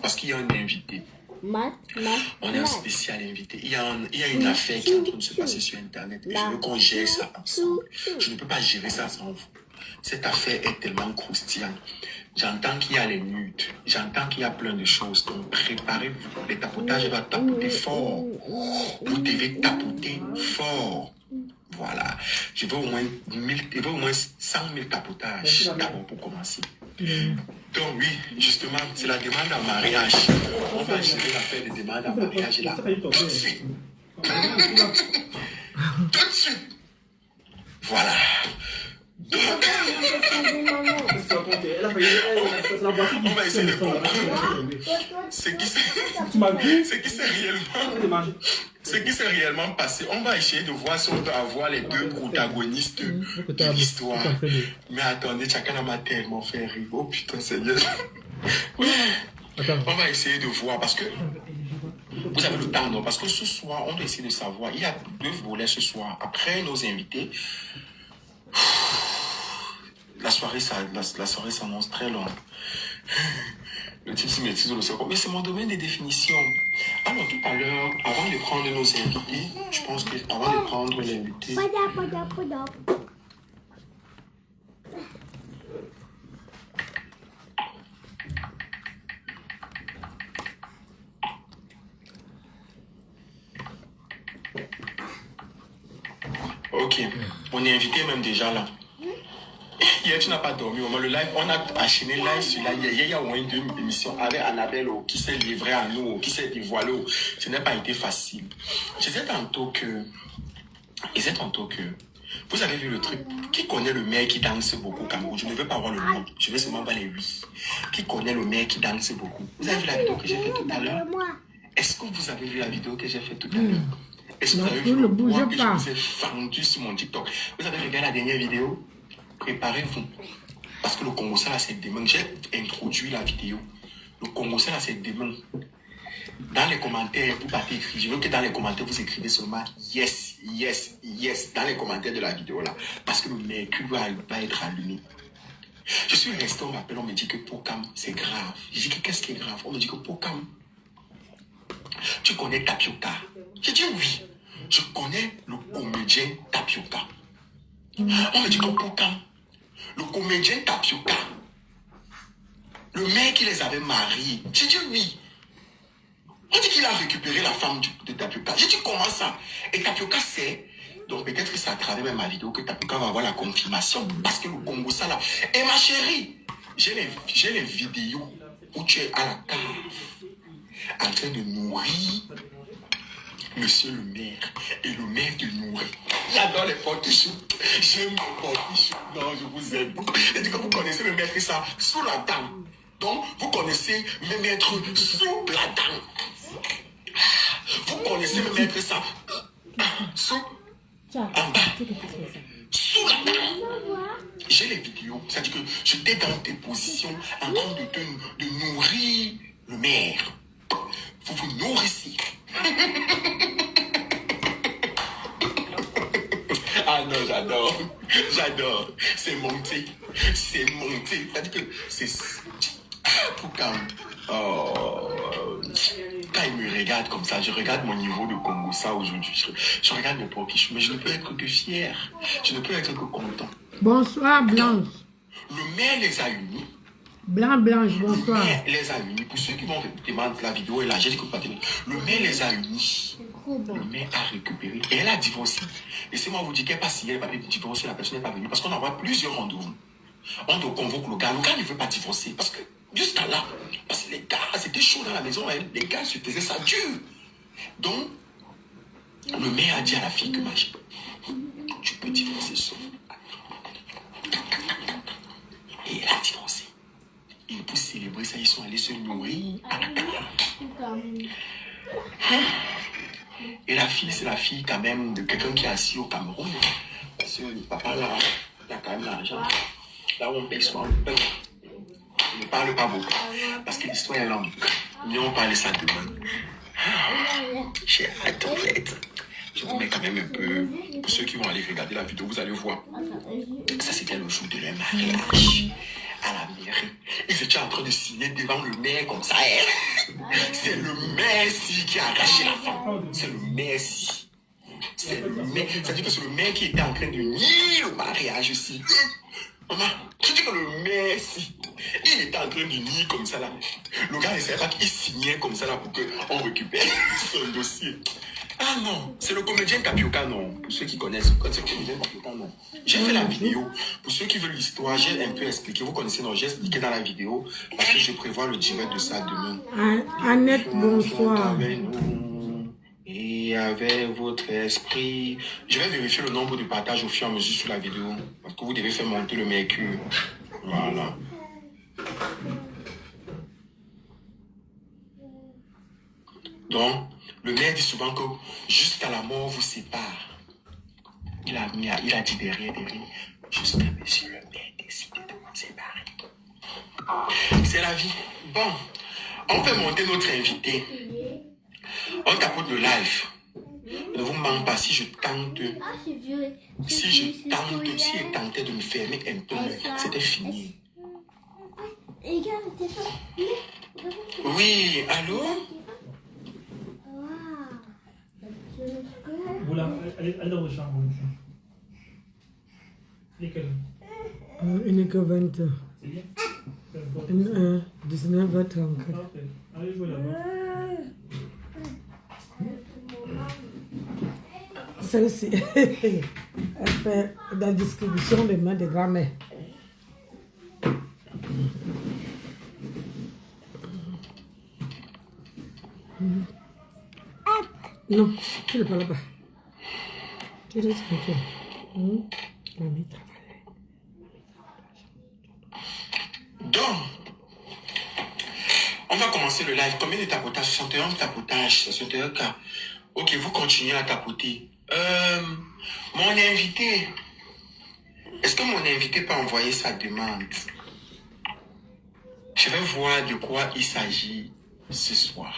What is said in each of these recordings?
parce qu'il y a un invité. On a un spécial invité. Il y a une affaire qui est en train de se passer sur Internet. Et je veux qu'on gère ça ensemble. Je ne peux pas gérer ça sans vous. Cette affaire est tellement croustillante. J'entends qu'il y a les nudes. J'entends qu'il y a plein de choses. Donc, préparez-vous. Les tapotages doivent tapoter fort. Vous devez tapoter fort. Voilà. Je veux au moins 100 000 tapotages d'abord pour commencer. Donc oui, justement, c'est la demande en mariage. On va gérer l'affaire de demande en mariage là. Tout de suite. Tout de suite. Voilà. Donc, on va essayer de comprendre ce qui s'est réellement passé. On va essayer de voir si on peut avoir les deux protagonistes de l'histoire. Mais attendez, chacun m'a tellement fait rire. Oh putain, Seigneur. On va essayer de voir parce que vous avez le temps, non? Parce que ce soir, on doit essayer de savoir. Il y a 2 volets ce soir. Après nos invités, la soirée s'annonce très longue. Le type se maîtrise le second. Mais c'est mon domaine de définition. Alors tout à l'heure, avant de prendre nos invités, je pense que avant de prendre l'invité. Ok, on est invité même déjà là. Hier, tu n'as pas dormi. Le live, on a enchaîné live sur la. Hier, il y a au moins 2 émissions avec Annabelle qui s'est livrée à nous, qui s'est dévoilée. Ce n'a pas été facile. Je disais tantôt que. Vous avez vu le truc. Qui connaît le maire qui danse beaucoup au Cameroun? Je ne veux pas avoir le nom. Je veux seulement voir les 8. Qui connaît le maire qui danse beaucoup? Vous avez vu la vidéo que j'ai faite tout à l'heure? Est-ce que vous avez vu la vidéo que j'ai faite tout à l'heure? Est-ce que vous avez vu le bois que je vous ai fendu sur mon TikTok? Vous avez regardé la dernière vidéo? Préparez-vous. Parce que le Congo, ça, c'est demain. J'ai introduit la vidéo. Le Congo, ça, c'est demain. Dans les commentaires, vous partez écrire. Je veux que dans les commentaires, vous écrivez seulement yes, yes, yes. Dans les commentaires de la vidéo, là. Parce que le mercure va être allumé. Je suis resté, on m'appelle, on me dit que Pokam, c'est grave. Je dis que qu'est-ce qui est grave? On me dit que Pokam, tu connais Tapioca? J'ai dit oui. Je connais le comédien Tapioca. On me dit que Pokam, le comédien Tapioca, le mec qui les avait mariés. J'ai dit oui. On dit qu'il a récupéré la femme de Tapioca. J'ai dit comment ça? Et Tapioca sait. Donc peut-être que c'est à travers ma vidéo que Tapioca va avoir la confirmation. Parce que le Congo, ça là. Et ma chérie, j'ai les vidéos où tu es à la cave en train de nourrir monsieur le maire. Et le maire te nourrit. J'adore les potichous. J'aime les potichous. Non, je vous aime. Et du coup, vous connaissez le maître ça sous la dent. Donc, vous connaissez me mettre sous la dent. Vous connaissez me mettre ça sous en bas. Sous la dent. J'ai les vidéos. C'est-à-dire que j'étais dans tes positions en train de nourrir le maire. Vous vous nourrissez. Ah non, j'adore. J'adore. C'est monté. C'est monté. C'est-à-dire que c'est... Pourquoi? Oh... Quand il me regarde comme ça, je regarde mon niveau de Congo, ça aujourd'hui. Je regarde mes poquiches, mais je ne peux être que fier. Je ne peux être que content. Bonsoir, Blanche. Le maire les a unis. Blanche, bonsoir. Le maire les a unis. Pour ceux qui vont demander la vidéo, et là, j'ai dit que le maire les a unis. Le maire a récupéré. Et elle a divorcé. Laissez-moi vous dire qu'elle n'est pas signé le papier de divorcer, la personne n'est pas venue. Parce qu'on envoie plusieurs rendez-vous. On te convoque le gars. Le gars ne veut pas divorcer. Parce que, jusqu'à là, parce que les gars, c'était chaud dans la maison. Hein. Les gars se faisaient ça dur. Donc, le maire a dit à la fille que tu peux divorcer seul. Et elle a divorcé. Et pour célébrer ça, ils sont allés se nourrir à la cave. Et la fille, c'est la fille quand même de quelqu'un qui est assis au Cameroun. Parce que le papa, là, il a quand même l'argent. Là où on paye soin, on paye. On ne parle pas beaucoup. Parce que l'histoire est longue. Mais on parle ça demain. J'ai hâte en fait. Je vous mets quand même un peu. Pour ceux qui vont aller regarder la vidéo, vous allez voir. Ça, c'était le jour de leur mariage. À la mairie. Ils étaient en train de signer devant le maire comme ça. C'est le Messi qui a arraché la femme. C'est le Messi. C'est le mec. C'est-à-dire que c'est le mec qui était en train de nier le mariage aussi. Maman, je dis que le Messi, il était en train de nier comme ça là. Le gars ne savait pas qu'il signait comme ça là pour qu'on récupère son dossier. Ah non, c'est le comédien Tapioca, non. Pour ceux qui connaissent, c'est le comédien Tapioca, non. J'ai fait la vidéo. Pour ceux qui veulent l'histoire, j'ai un peu expliqué. Vous connaissez, non, j'ai expliqué dans la vidéo parce que je prévois le direct de ça demain. Annette, bonsoir. Et avec votre esprit, je vais vérifier le nombre de partages au fur et à mesure sur la vidéo. Parce que vous devez faire monter le mercure. Voilà. Donc, le maire dit souvent que jusqu'à la mort vous sépare. Il a dit derrière, jusqu'à monsieur le maire décide de nous séparer. C'est la vie. Bon, on fait monter notre invité. On tapote le live. Ne vous manque pas si je tente. Si il tentait de me fermer un peu, c'était fini. Oui, allô? Voilà, allez dans votre chambre. Il Il n'est que 20 h. C'est bien? 19h30. Parfait. Allez jouer là-bas. Celle-ci, elle fait la distribution des mains de grand-mère. Non, tu ne parles pas. Tu restes tranquille. Mamie travaille. Donc, on va commencer le live. Combien de tapotages? 61 tapotages, 61 cas. Ok, vous continuez à tapoter. Mon invité, est-ce que mon invité peut envoyer sa demande? Je vais voir de quoi il s'agit ce soir.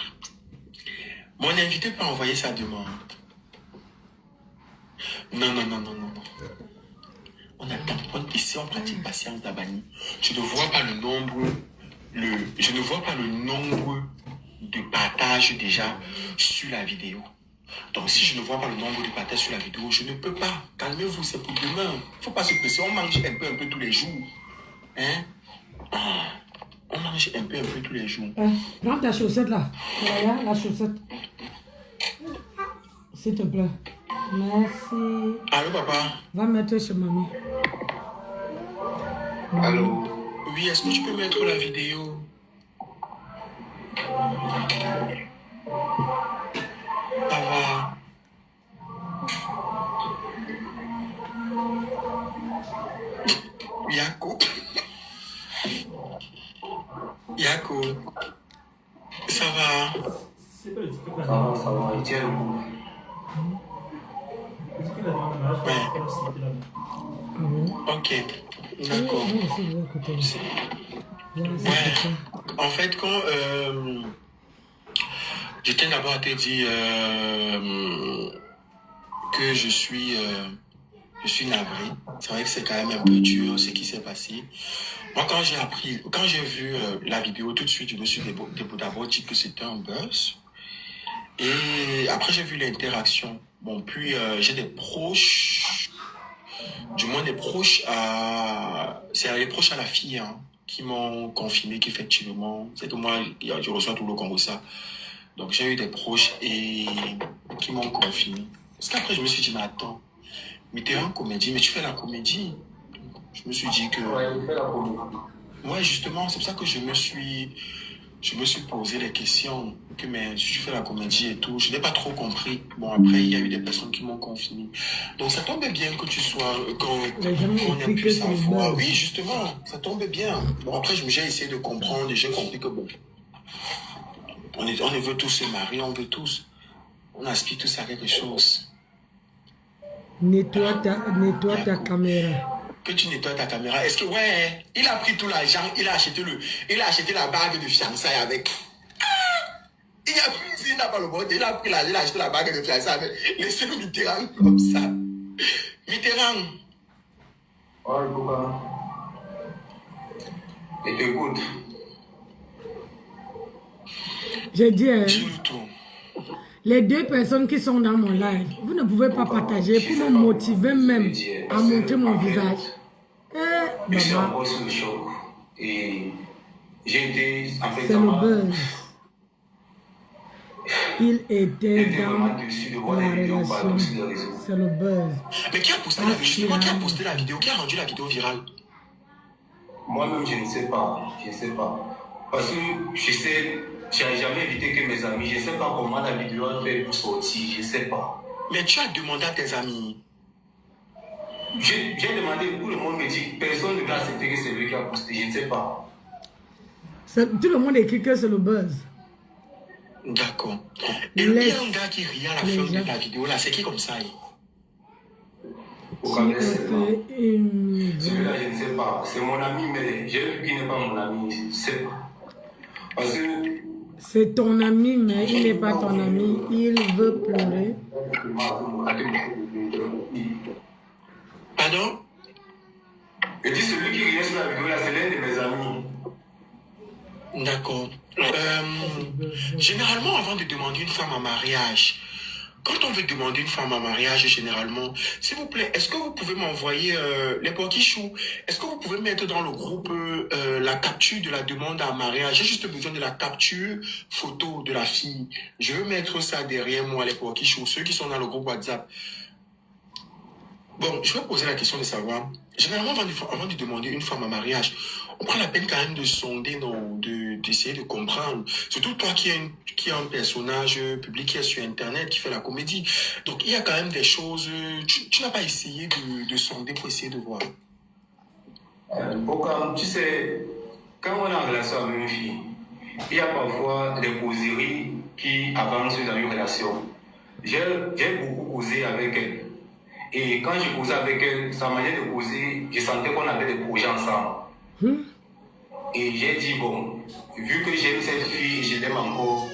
Mon invité peut envoyer sa demande. Non. On attend. Ici, on pratique patience d'Abani. Je ne vois pas le nombre de partages déjà sur la vidéo. Donc, si je ne vois pas le nombre de partages sur la vidéo, je ne peux pas. Calmez-vous, c'est pour demain. Il ne faut pas se presser. On mange un peu tous les jours. Hein? On mange un peu tous les jours. Prends ta chaussette là. Voilà, la chaussette. S'il te plaît. Merci. Allô, papa? Va mettre chez mamie. Allô? Oui, est-ce que tu peux mettre la vidéo? Ça va? Yako. Ça va? C'est pas le petit peu. Ça va, il tient le coup. Le petit peu là devant le mariage, Ouais. c'est pas si là. Ah bon? Ok, d'accord. Oui, aussi, je vais écouter. Ouais. En fait, quand je tiens d'abord à te dire que je suis navré. C'est vrai que c'est quand même un peu dur ce qui s'est passé. Moi, quand j'ai vu la vidéo, tout de suite, je me suis d'abord dit que c'était un buzz. Et après, j'ai vu l'interaction. Bon, puis j'ai des proches, du moins des proches c'est les proches à la fille, hein, qui m'ont confirmé qu'effectivement, c'est que moi, je reçois tout le Congo ça. Donc, j'ai eu des proches et qui m'ont confirmé. Parce qu'après, je me suis dit, mais attends, mais t'es un comédien, mais tu fais la comédie. Je me suis dit que... Ouais, il fait la comédie. Ouais, justement, c'est pour ça que je me suis posé les questions, que mais tu fais la comédie et tout. Je n'ai pas trop compris. Bon, après, il y a eu des personnes qui m'ont confirmé. Donc, ça tombe bien que tu sois... qu'on ait pu savoir. Oui, justement, ça tombe bien. Bon, après, j'ai essayé de comprendre et j'ai compris que bon... On veut tous se marier, on veut tous. On aspire tous à quelque chose. Nettoie ta caméra. Que tu nettoies ta caméra. Est-ce que, ouais, il a pris tout l'argent, il a acheté la bague de fiançailles avec. S'il n'a pas le bon, il a pris l'argent, il a acheté la bague de fiançailles avec. Laissez le Mitterrand comme ça. Mitterrand. Ouais, pourquoi? Et t'écoute. J'ai dit, Dis-nous tout. les 2 personnes qui sont dans mon live, vous ne pouvez pas partager pour me motiver même à montrer mon visage. Je suis Maman, encore sous le choc. Et j'ai été, en fait, c'est ça le m'a... buzz. Il était J'étais dans vraiment déçu de voir la les vidéos partout relation. sur les réseaux. C'est le buzz. Mais qui a posté la vidéo? Justement, qui a posté la vidéo? Qui a rendu la vidéo virale? Moi-même, je ne sais pas. Je ne sais pas. Parce que je sais, je n'ai jamais évité que mes amis, je ne sais pas comment la vidéo a fait pour sortir. Je ne sais pas. Mais tu as demandé à tes amis. J'ai demandé, tout le monde me dit, personne ne va accepter que c'est lui qui a posté. Je ne sais pas. Tout le monde écrit que c'est le buzz. D'accord. Et il y a un gars qui riait à la fin de la vidéo là. C'est qui comme ça? Au Qui a Cameroun, c'est moi. fait une... Celui-là, je ne sais pas. C'est mon ami, mais j'ai vu qu'il n'est pas mon ami. Je ne sais pas. Parce que... C'est ton ami, mais il n'est pas ton ami. Il veut pleurer. Pardon? Je dis celui qui riait sur la vidéo là, c'est l'un de mes amis. D'accord. Généralement, avant de demander une femme en mariage, quand on veut demander une femme en mariage, généralement, s'il vous plaît, est-ce que vous pouvez m'envoyer les pokichou? Est-ce que vous pouvez mettre dans le groupe la capture de la demande en mariage? J'ai juste besoin de la capture photo de la fille. Je veux mettre ça derrière moi, les pokichou, ceux qui sont dans le groupe WhatsApp. Bon, je vais poser la question de savoir. Généralement, avant de demander une femme en mariage, on prend la peine quand même de sonder, d'essayer de comprendre. Surtout toi qui es un personnage public qui est sur Internet, qui fait la comédie. Donc, il y a quand même des choses... Tu n'as pas essayé de sonder pour essayer de voir. Pourquoi, tu sais, quand on est en relation avec une fille, il y a parfois des causeries qui avancent dans une relation. J'ai beaucoup causé avec elle. Et quand j'ai causé avec elle, sa manière de causer, je sentais qu'on avait des projets ensemble. Et j'ai dit, bon, vu que j'aime cette fille et je l'aime encore,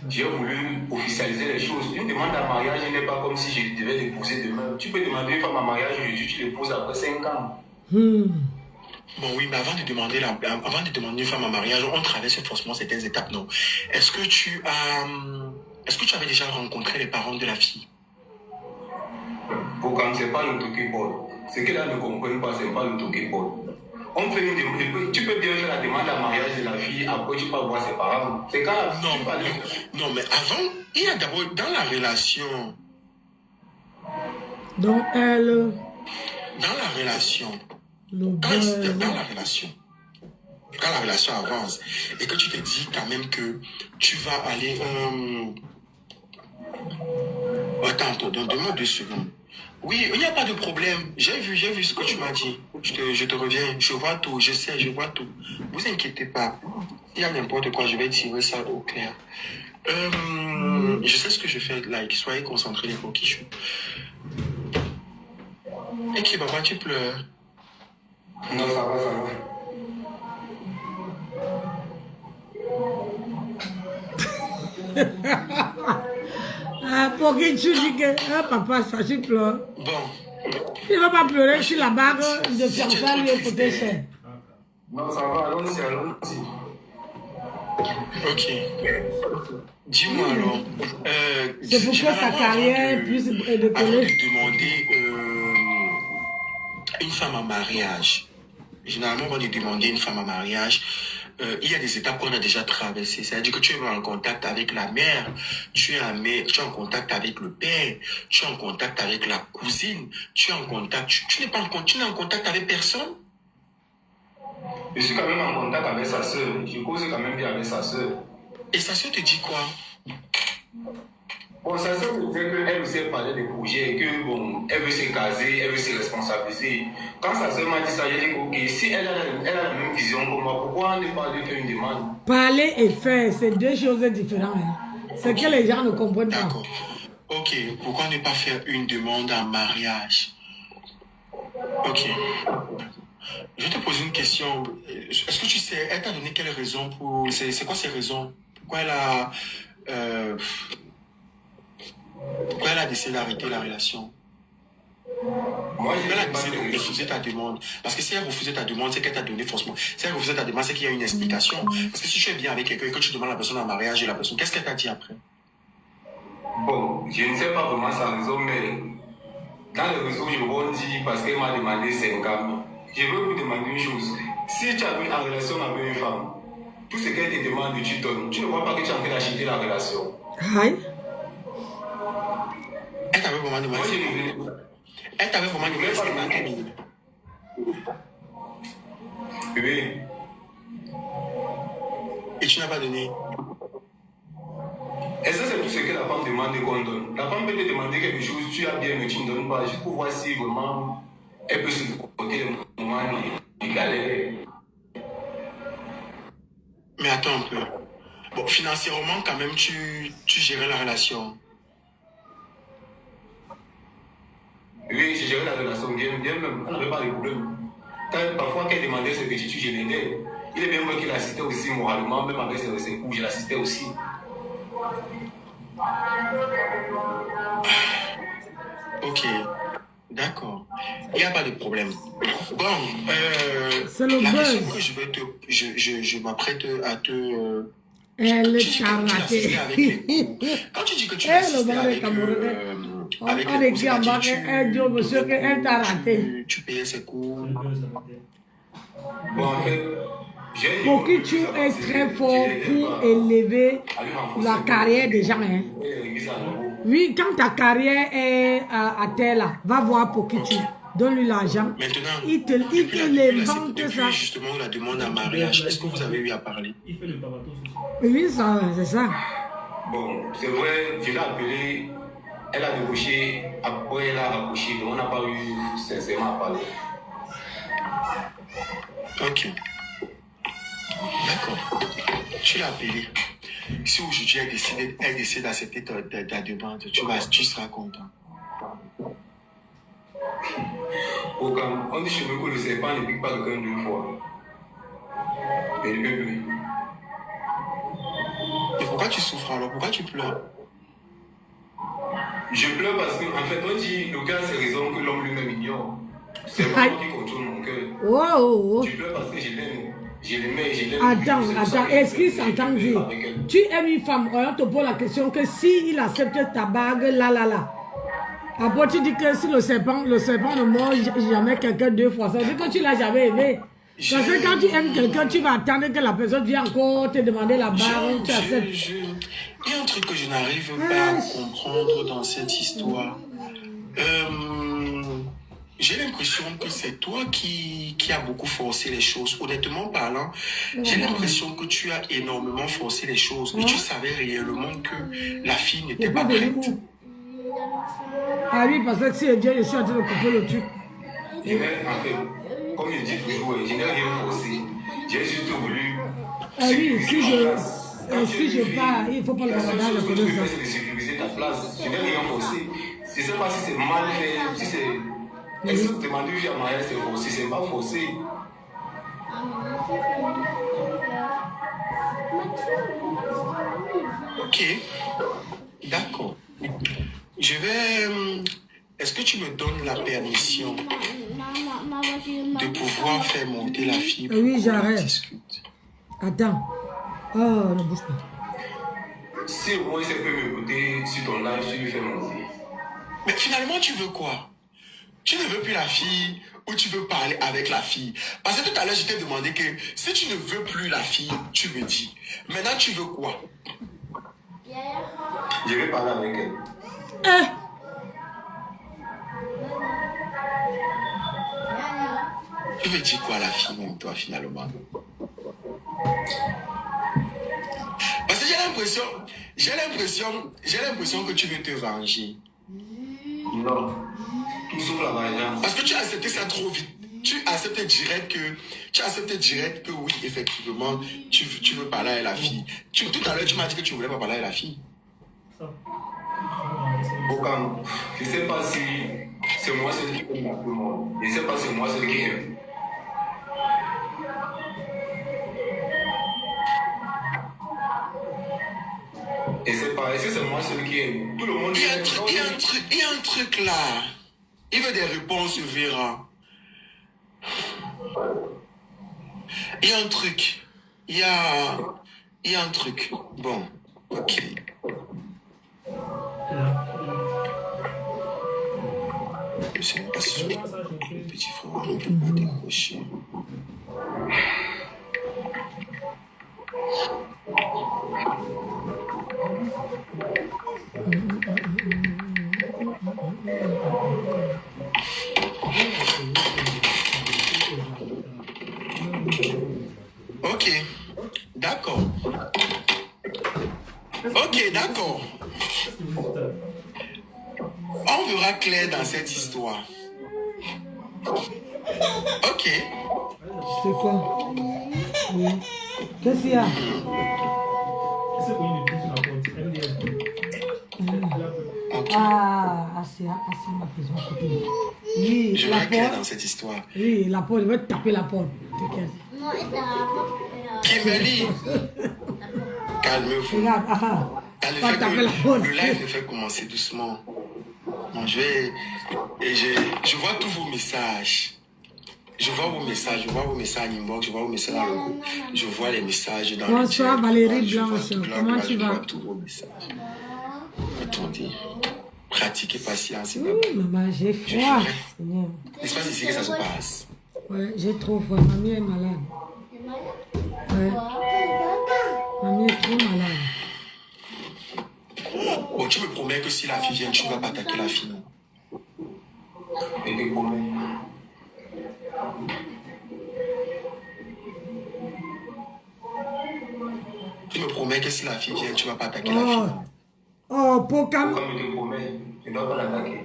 j'ai voulu officialiser les choses. Une demande en mariage n'est pas comme si je devais l'épouser demain. Tu peux demander une femme en mariage aujourd'hui, tu l'épouses après 5 ans. Bon, oui, mais avant de demander une femme en mariage, on traverse forcément certaines étapes, non? Est-ce que tu avais déjà rencontré les parents de la fille? Pourquoi c'est pas l'autoképole. Ce que là ne comprennent pas, c'est pas l'autoképole. On fait une demande. Tu peux bien faire la demande en mariage de la fille, après tu peux voir ses parents. C'est quand la fille non, mais avant, il y a d'abord dans la relation. Donc, elle... Dans la relation. Quand la relation avance et que tu te dis quand même que tu vas aller... Attends, donne-moi 2 secondes. Oui, il n'y a pas de problème. J'ai vu ce que tu m'as dit. Je te reviens. Je vois tout. Je sais, je vois tout. Vous inquiétez pas. S'il y a n'importe quoi, je vais tirer ça au clair. Je sais ce que je fais. Like, soyez concentrés, les coquichous. Et qui, papa, tu pleures? Non, ça va, ça va. Ah, pour que tu dis que... Ah, papa, ça, tu pleures. Bon. Il ne va pas pleurer si la bague de fiançailles lui est coûtée cher. Non, ça va, allons-y, allons-y. Ok. Dis-moi alors. C'est pour que sa carrière puisse décoller. Avant de demander une femme en mariage, généralement, avant de demander une femme en mariage, il y a des étapes qu'on a déjà traversées. C'est-à-dire que tu es en contact avec la mère, tu es en contact avec le père, tu es en contact avec la cousine, tu es en contact, tu n'es en contact avec personne. Je suis quand même en contact avec sa soeur. Je cause quand même bien avec sa soeur. Et sa soeur te dit quoi? Bon, sa soeur me disait qu'elle aussi parlait des projets, que bon, elle veut se caser, elle veut se responsabiliser. Quand sa soeur m'a dit ça, j'ai dit ok, si elle a la même vision que moi, pourquoi ne pas lui faire une demande? Parler et faire, c'est 2 choses différentes. Hein. C'est que les gens ne comprennent pas. D'accord. Ok, pourquoi ne pas faire une demande en mariage? Ok. Je vais te poser une question. Est-ce que tu sais, elle t'a donné quelle raison pour... C'est quoi ces raisons? Pourquoi elle a décidé d'arrêter la relation? Moi, je Elle a n'ai pas décidé de de refuser ta demande. Parce que si elle refusait ta demande, c'est qu'elle t'a donné faussement. Si elle refusait ta demande, c'est qu'il y a une explication. Parce que si tu es bien avec quelqu'un et que tu demandes à la personne en mariage et la personne, qu'est-ce qu'elle t'a dit après? Bon, je ne sais pas vraiment sa raison, mais dans le réseau, je rebondis parce qu'elle m'a demandé 50 000. Je veux vous demander une chose. Si tu as une relation avec une femme, tout ce qu'elle te demande, tu donnes. Tu ne vois pas que tu es en train d'acheter la relation. Aïe. Elle t'avait vraiment demandé. Moi, je ne venais. Elle t'avait vraiment demandé 50 000. Oui. Et tu n'as pas donné. Et ça, c'est tout ce que la femme demande qu'on donne. La femme peut te demander quelque chose, tu as bien, mais tu ne donnes pas, juste pour voir si vraiment elle peut se supporter le moment de galère. Mais attends un peu. Bon, financièrement, quand même, tu gérais la relation. Oui, j'ai géré la relation bien, bien même. On n'avait pas de problème. Parfois, qu'elle demandait ce petit, je l'aidais. Il est bien vrai qu'il assistait aussi moralement, même avec ses coups, je l'assistais aussi. Ok, d'accord. Il n'y a pas de problème. Bon, C'est le la question buzz. que je vais te... Je m'apprête à te... Elle tu dis t'a que tu l'assistais avec les raté. coups. Quand tu dis que tu Eh, le l'assistais bordel avec, camerounais. avec On les est coups, dit en bas c'est-à-dire qu'elle dit au monsieur qu'elle t'a raté. tu payais ses coups. Bon, en fait, j'ai une Pokitu est très fort pour élever la carrière des gens. Hein. Oui, quand ta carrière est à terre, là, va voir Pokitu. Donne-lui l'argent. Maintenant, Il te l'invente ça. depuis justement la demande en mariage, est-ce que vous avez eu à parler? Il fait le babatos aussi. Oui, ça, c'est ça. Bon, c'est vrai, je l'ai appelée, elle a débouché, après elle a accouché, donc on n'a pas eu sincèrement à parler. Ok. D'accord. Tu l'as appelée. Si aujourd'hui elle décide d'accepter ta demande, tu seras content. On dit chez nous que le serpent ne pique pas quelqu'un deux fois. Mais il peut plus. Et pourquoi tu souffres alors? Pourquoi tu pleures? Je pleure parce qu'en fait, on dit le cœur, c'est raison que l'homme lui-même ignore. C'est moi qui contrôle mon cœur. Oh, oh. Je pleure parce que je l'aime. Je l'aimais, je l'aime. Attends, est-ce qu'il s'entend dire? Tu aimes une femme, on te pose la question que si il accepte ta bague, là. Après, tu dis que si le serpent ne mange jamais quelqu'un deux fois, ça veut dire que tu l'as jamais aimé. Parce que quand tu aimes quelqu'un, tu vas attendre que la personne vienne encore te demander la bague, tu acceptes. Il y a un truc que je n'arrive pas à comprendre dans cette histoire. J'ai l'impression que c'est toi qui as beaucoup forcé les choses. Honnêtement parlant, j'ai l'impression que tu as énormément forcé les choses. Et tu savais réellement que la fille n'était pas prête. Ah oui, parce que si je suis en train de couper le truc. En fait, comme je dis toujours, je n'ai rien forcé. J'ai juste voulu. Ah oui, si je pars, il ne faut pas le regarder Ce que tu comme fais, ça. c'est de sécuriser ta place. Je n'ai rien forcé. Je ne sais pas si c'est mal fait, si c'est. Est-ce que demander une fille à mariage, c'est forcé? C'est pas forcé. Ok, d'accord. Je vais... Est-ce que tu me donnes la permission de pouvoir faire monter la fille pour Oui, qu'on j'arrête. discute? Attends. Oh, ne bouge pas. Si au moins ça peut m'écouter sur ton live, tu lui fais monter. Mais finalement, tu veux quoi? Tu ne veux plus la fille ou tu veux parler avec la fille? Parce que tout à l'heure, je t'ai demandé que si tu ne veux plus la fille, tu me dis. Maintenant, tu veux quoi? Je vais parler avec elle. Tu veux dire quoi à la fille, même toi, finalement? Parce que j'ai l'impression que tu veux te venger. Non. Tout sauf la vengeance. Parce que tu as accepté ça trop vite. Tu acceptes direct que oui, effectivement, tu veux parler à la fille. Tout à l'heure, tu m'as dit que tu ne voulais pas parler à la fille. Bokam, je ne sais pas si c'est moi celui qui aime tout le monde. Je ne sais pas si c'est moi celui qui aime. Et c'est pas, est-ce que c'est moi celui qui aime? Tout le monde Il y a un truc là. Il veut des réponses, Vera. Il y a un truc. Il y a un truc. Bon, ok. Je sais pas si le petit frère ne peut pas décrocher. Ok, d'accord. Ok, d'accord. On verra clair dans cette histoire. Ok. C'est quoi? Oui. Qu'est-ce qu'il y a? Ah, c'est ma prison. Oui, Je la vais clair porte. dans cette histoire. Oui, la porte, je vais taper la porte. T'inquiète. Kimberly, calmez-vous. Regarde, Dans pas taper la porte. Le live ne fait commencer doucement. Non, je vois tous vos messages. Je vois vos messages inbox, je vois vos messages dans le groupe. Je vois les messages dans le chat. Bonsoir Valérie Je vois Blanche, tout là, comment là, tu je vas? vois tous vos messages. Attendez. Pratiquez patience. Oui, maman, j'ai froid. Seigneur. N'est-ce pas ici que ça se passe? Ouais, j'ai trop froid. Mamie est malade. Ouais. Mamie est trop malade. Bon, tu me promets que si la fille vient, tu ne vas pas attaquer la fille, non? Je te promets. Tu me promets que si la fille vient, tu ne vas pas attaquer la fille, non? Oh, Pokam. Comme je te promets, je ne dois pas l'attaquer.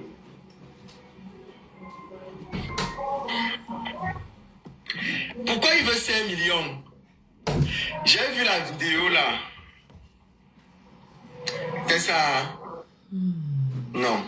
Pourquoi il veut 5 millions? J'ai vu la vidéo là. C'est ça? Hein? Non.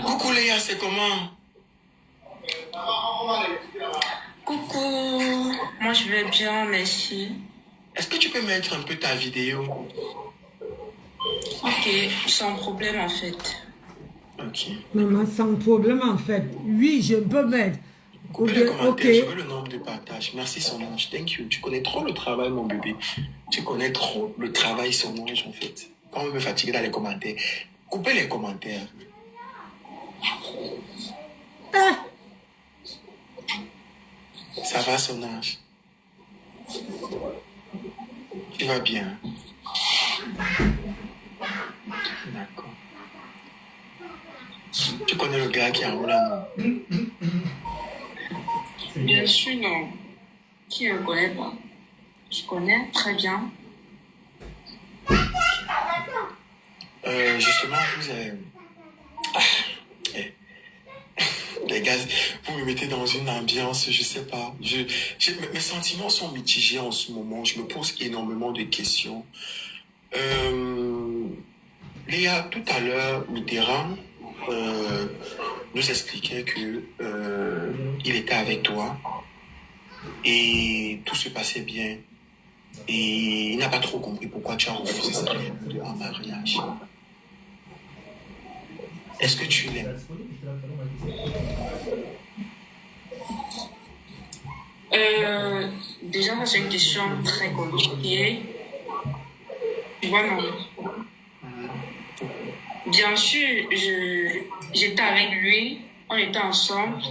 Coucou Léa, c'est comment? Coucou, moi je vais bien, merci. Est-ce que tu peux mettre un peu ta vidéo? Ok, sans problème en fait. Ok. Maman, sans problème en fait. Oui, je peux mettre. Coupez Ok, les commentaires, ok. je veux le nombre de partages. Merci Solange, thank you. Tu connais trop le travail, mon bébé. Tu connais trop le travail Solange, en fait. Quand on me fatiguer dans les commentaires, coupez les commentaires. Ça va, Solange? Tu vas bien? D'accord. Tu connais le gars qui est en haut là, non? Bien sûr, non. Qui ne connaît pas? Je connais très bien. Justement, vous avez... Les gars, vous me mettez dans une ambiance, je sais pas. Mes sentiments sont mitigés en ce moment. Je me pose énormément de questions. Léa, tout à l'heure, Mitterrand nous expliquait que il était avec toi et tout se passait bien. Et il n'a pas trop compris pourquoi tu as refusé sa demande en mariage. Est-ce que tu l'aimes? Déjà, c'est une question très compliquée. Tu vois, non. Bien sûr, j'étais avec lui, on était ensemble.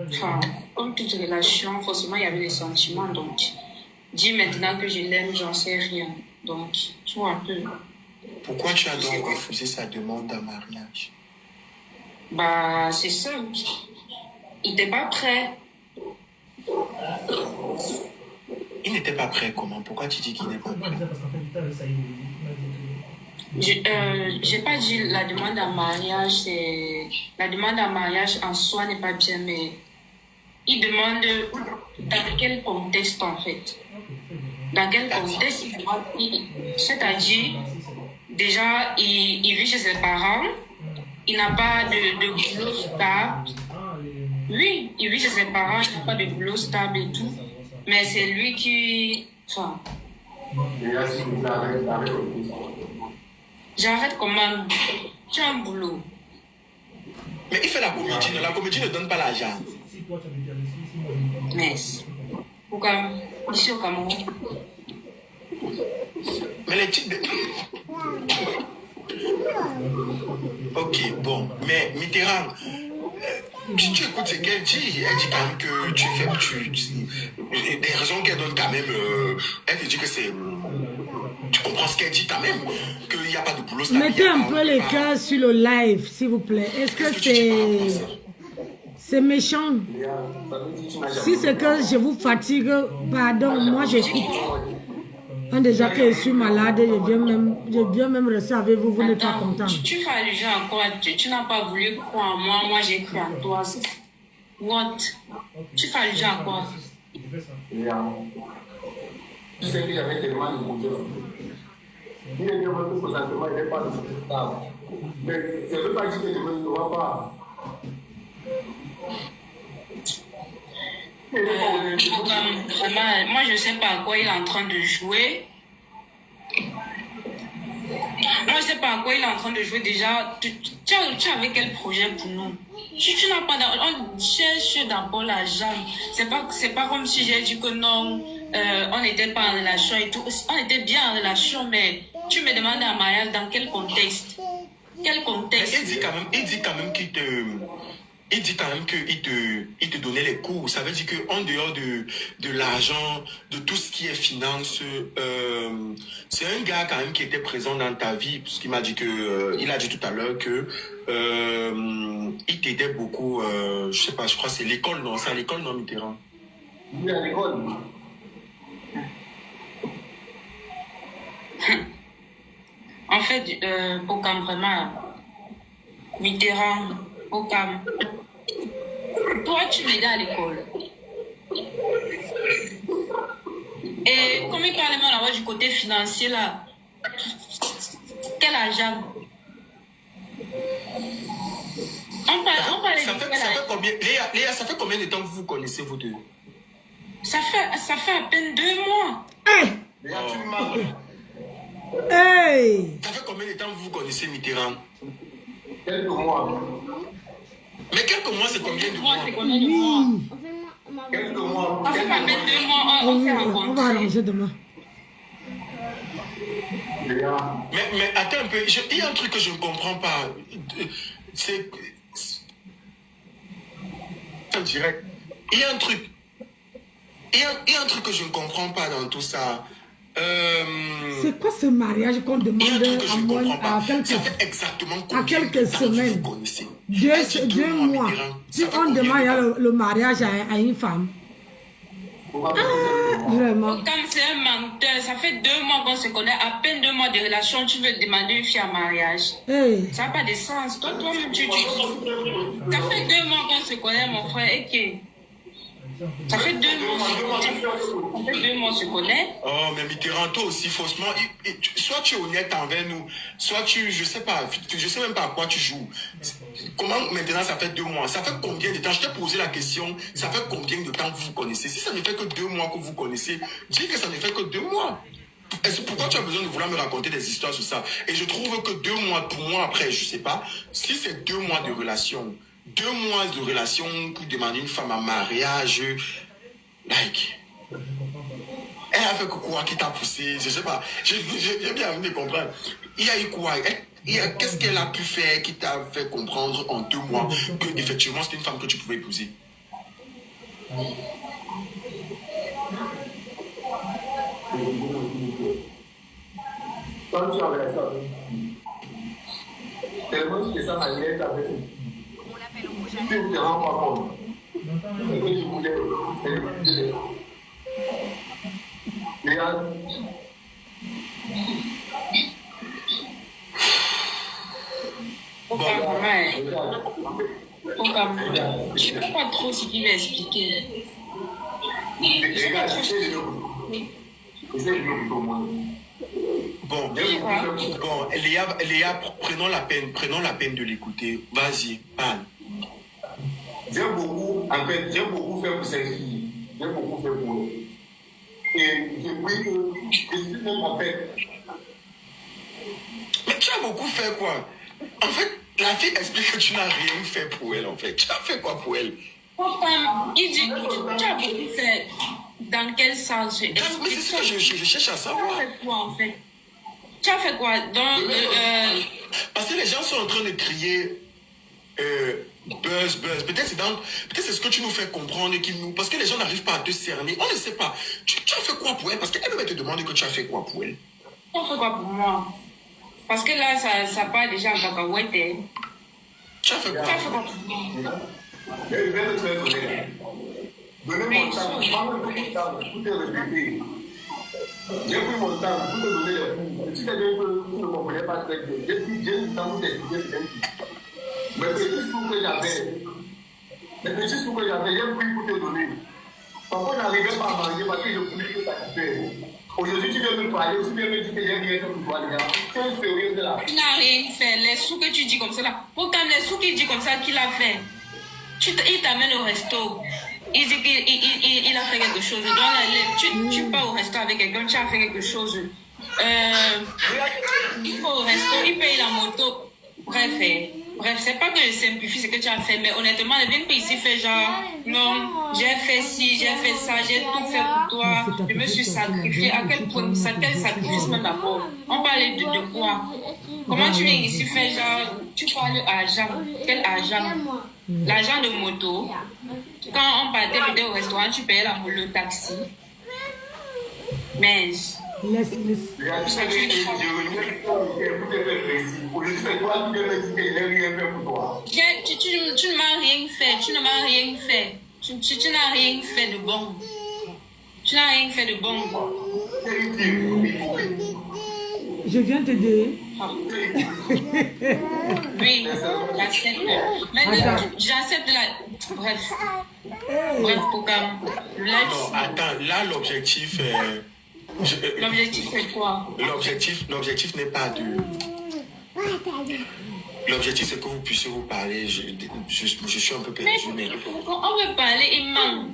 Enfin, comme toute relation, forcément, il y avait des sentiments. Donc, dis maintenant que je l'aime, j'en sais rien. Donc, tu vois un peu. Pourquoi tu as donc refusé sa demande en mariage? Bah, c'est simple. Il n'était pas prêt. Il n'était pas prêt, comment? Pourquoi tu dis qu'il n'est pas prêt? J'ai pas dit la demande en mariage, c'est... La demande en mariage en soi n'est pas bien, mais il demande dans quel contexte en fait. Dans quel contexte c'est-à-dire, déjà, il vit chez ses parents, il n'a pas de boulot stable. Oui, il vit chez ses parents, il n'a pas de boulot stable et tout. Mais c'est lui qui... Enfin... J'arrête comment? Tu as un boulot. Mais il fait la comédie ne donne pas l'argent. Mais... Pourquoi? Ici au Cameroun. Mais les titres de... Ok, bon. Mais Mitterrand, tu écoutes ce qu'elle dit. Elle dit quand même que tu fais... des raisons qu'elle donne quand même... elle te dit que c'est... tu comprends ce qu'elle dit quand même? Qu'il n'y a pas de boulot. Mettez un peu les cœurs sur le live, s'il vous plaît. Est-ce que c'est méchant? Si c'est que je vous fatigue, pardon, moi j'écoute. Déjà que je suis malade, je viens même rester avec vous, vous n'êtes pas content. Tu fais allusion à quoi? Tu n'as pas voulu croire en moi, moi j'ai cru en toi. What? Tu fais allusion à quoi? Tu sais que j'avais tellement de boulot. Il est bien que présentement, il n'est pas de stable. Mais ça ne veut pas dire que je ne vois pas. Vraiment, moi je sais pas à quoi il est en train de jouer. Moi je sais pas à quoi il est en train de jouer déjà. Tu avais quel projet pour nous? Tu n'as pas. On cherche d'abord l'argent. C'est pas comme si j'ai dit que non, on n'était pas en relation et tout. On était bien en relation, mais tu me demandes un mariage dans quel contexte? Quel contexte? Il dit quand même qu'il te... Il dit quand même qu'il te donnait les cours. Ça veut dire qu'en dehors de l'argent, de tout ce qui est finance, c'est un gars quand même qui était présent dans ta vie. Parce qu'il m'a dit que, il a dit tout à l'heure que il t'aidait beaucoup. Je sais pas, je crois que c'est l'école, non? C'est à l'école, non, Mitterrand? Oui, à l'école. En fait, Bokam, vraiment, Mitterrand, Bokam, toi, tu m'aidais à l'école. Et comme il parlait là-bas du côté financier, là, quel argent? On parlait ça fait combien, Léa, ça fait combien de temps que vous vous connaissez, vous deux? Ça fait à peine 2 mois. Hey! Léa, tu me marres. Hey! Ça fait combien de temps que vous vous connaissez, Mitterrand? Quelques mois. Mais quelques mois, c'est combien de mois? C'est combien de mois? Quelques mois. Ça fait à peine 2 mois, on s'est On va rencontrés. arranger demain. Léa. Mais attends un peu, il y a un truc que je ne comprends pas. C'est... En direct. Il y a un truc. Il y a un truc que je ne comprends pas dans tout ça. C'est quoi ce mariage qu'on Il y a un demande truc que je à ne moi comprends pas. à quelques, Ça fait exactement à combien quelques de temps que semaines? vous connaissez? 2 mois. Mitterrand. Si Ça fait on combien de demande temps? le mariage à une femme. Vraiment. Comme c'est un menteur, ça fait 2 mois qu'on se connaît, à peine 2 mois de relation, tu veux demander une fille en mariage. Hey. Ça n'a pas de sens. Toi-même, tu dis. Ça fait 2 mois qu'on se connaît, mon frère, et que. Ça fait 2 mois qu'on se connaît. Oh, mais Mitterrand, toi aussi, faussement, soit tu es honnête envers nous, soit je sais même pas à quoi tu joues. Comment maintenant ça fait 2 mois? Ça fait combien de temps? Je t'ai posé la question, ça fait combien de temps que vous vous connaissez? Si ça ne fait que 2 mois que vous connaissez, dis que ça ne fait que 2 mois. Pourquoi tu as besoin de vouloir me raconter des histoires sur ça? Et je trouve que 2 mois, pour moi, après, je sais pas, si c'est 2 mois de relation, 2 mois de relation pour demander une femme en mariage, like, elle a fait quoi qui t'a poussé? Je sais pas, j'ai bien envie de comprendre. Il y a eu quoi? Qu'est-ce qu'elle a pu faire qui t'a fait comprendre en 2 mois que effectivement c'était une femme que tu pouvais épouser? Quand tu avais ça, tellement que ça m'allait avec tu ne te rends pas compte. Ce que tu voulais, c'est Léa. Je ne sais pas trop ce qu'il va expliquer. Bon, Léa, prenons la peine de l'écouter. Vas-y, parle. J'aime beaucoup faire pour cette fille. J'aime beaucoup faire pour elle. Et je prie que je suis même en fait. Mais tu as beaucoup fait quoi? En fait, la fille explique que tu n'as rien fait pour elle, en fait. Tu as fait quoi pour elle? Il dit, tu as beaucoup fait. Dans quel sens? Mais c'est ce que je cherche à savoir. Tu as fait quoi, en fait? Tu as fait quoi? Parce que les gens sont en train de crier buzz. Peut-être c'est ce que tu nous fais comprendre parce que les gens n'arrivent pas à te cerner. On ne sait pas. Tu as fait quoi pour elle? Parce qu'elle te demande que tu as fait quoi pour elle. Tu as fait quoi pour moi? Parce que là, ça part déjà en cacahuète. Tu as fait quoi? Tu as fait quoi pour moi? Je vais te très honnête. Donnez mon temps. Moi, mon temps pour te respecter. J'ai pris mon temps pour te donner les coups. Si c'est que vous ne comprenez pas très bien, j'ai pris du temps pour t'expliquer ce que c'est. Mes petits sous que j'avais, j'ai pris pour te donner. Parfois, on n'arrivait pas à manger parce que je voulais te satisfaire. Aujourd'hui, tu viens me parler, tu viens me dire que j'ai rien fait pour toi, les gars. C'est sérieux, c'est là. Tu n'as rien fait. Les sous que tu dis comme ça, là. Pourquoi les sous qu'il dit comme ça, qu'il a fait? Il t'amène au resto. Il dit qu'il a fait quelque chose. Donc, tu pars au resto avec quelqu'un, tu as fait quelque chose. Il faut au resto, il paye la moto. Bref, c'est pas que je simplifie ce que tu as fait, mais honnêtement, ne viens pas ici faire genre, non, j'ai fait ci, j'ai fait ça, j'ai tout fait pour toi, je me suis sacrifié. À quel point, quel sacrifice même d'abord? On parlait de quoi? Comment tu viens ici faire genre, tu parles argent, quel argent? L'argent de moto. Quand on partait peut-être au restaurant, tu payais le taxi. Mais... Laisse. Tu ne m'as rien fait. Tu n'as rien fait de bon. Tu n'as rien fait de bon. Je viens t'aider. Oui, j'accepte. Maintenant, j'accepte la... Bref, pour quand... Non, attends, là, l'objectif... L'objectif, c'est quoi? L'objectif n'est pas de... L'objectif, c'est que vous puissiez vous parler. Je suis un peu perdu, mais... On veut parler, il manque.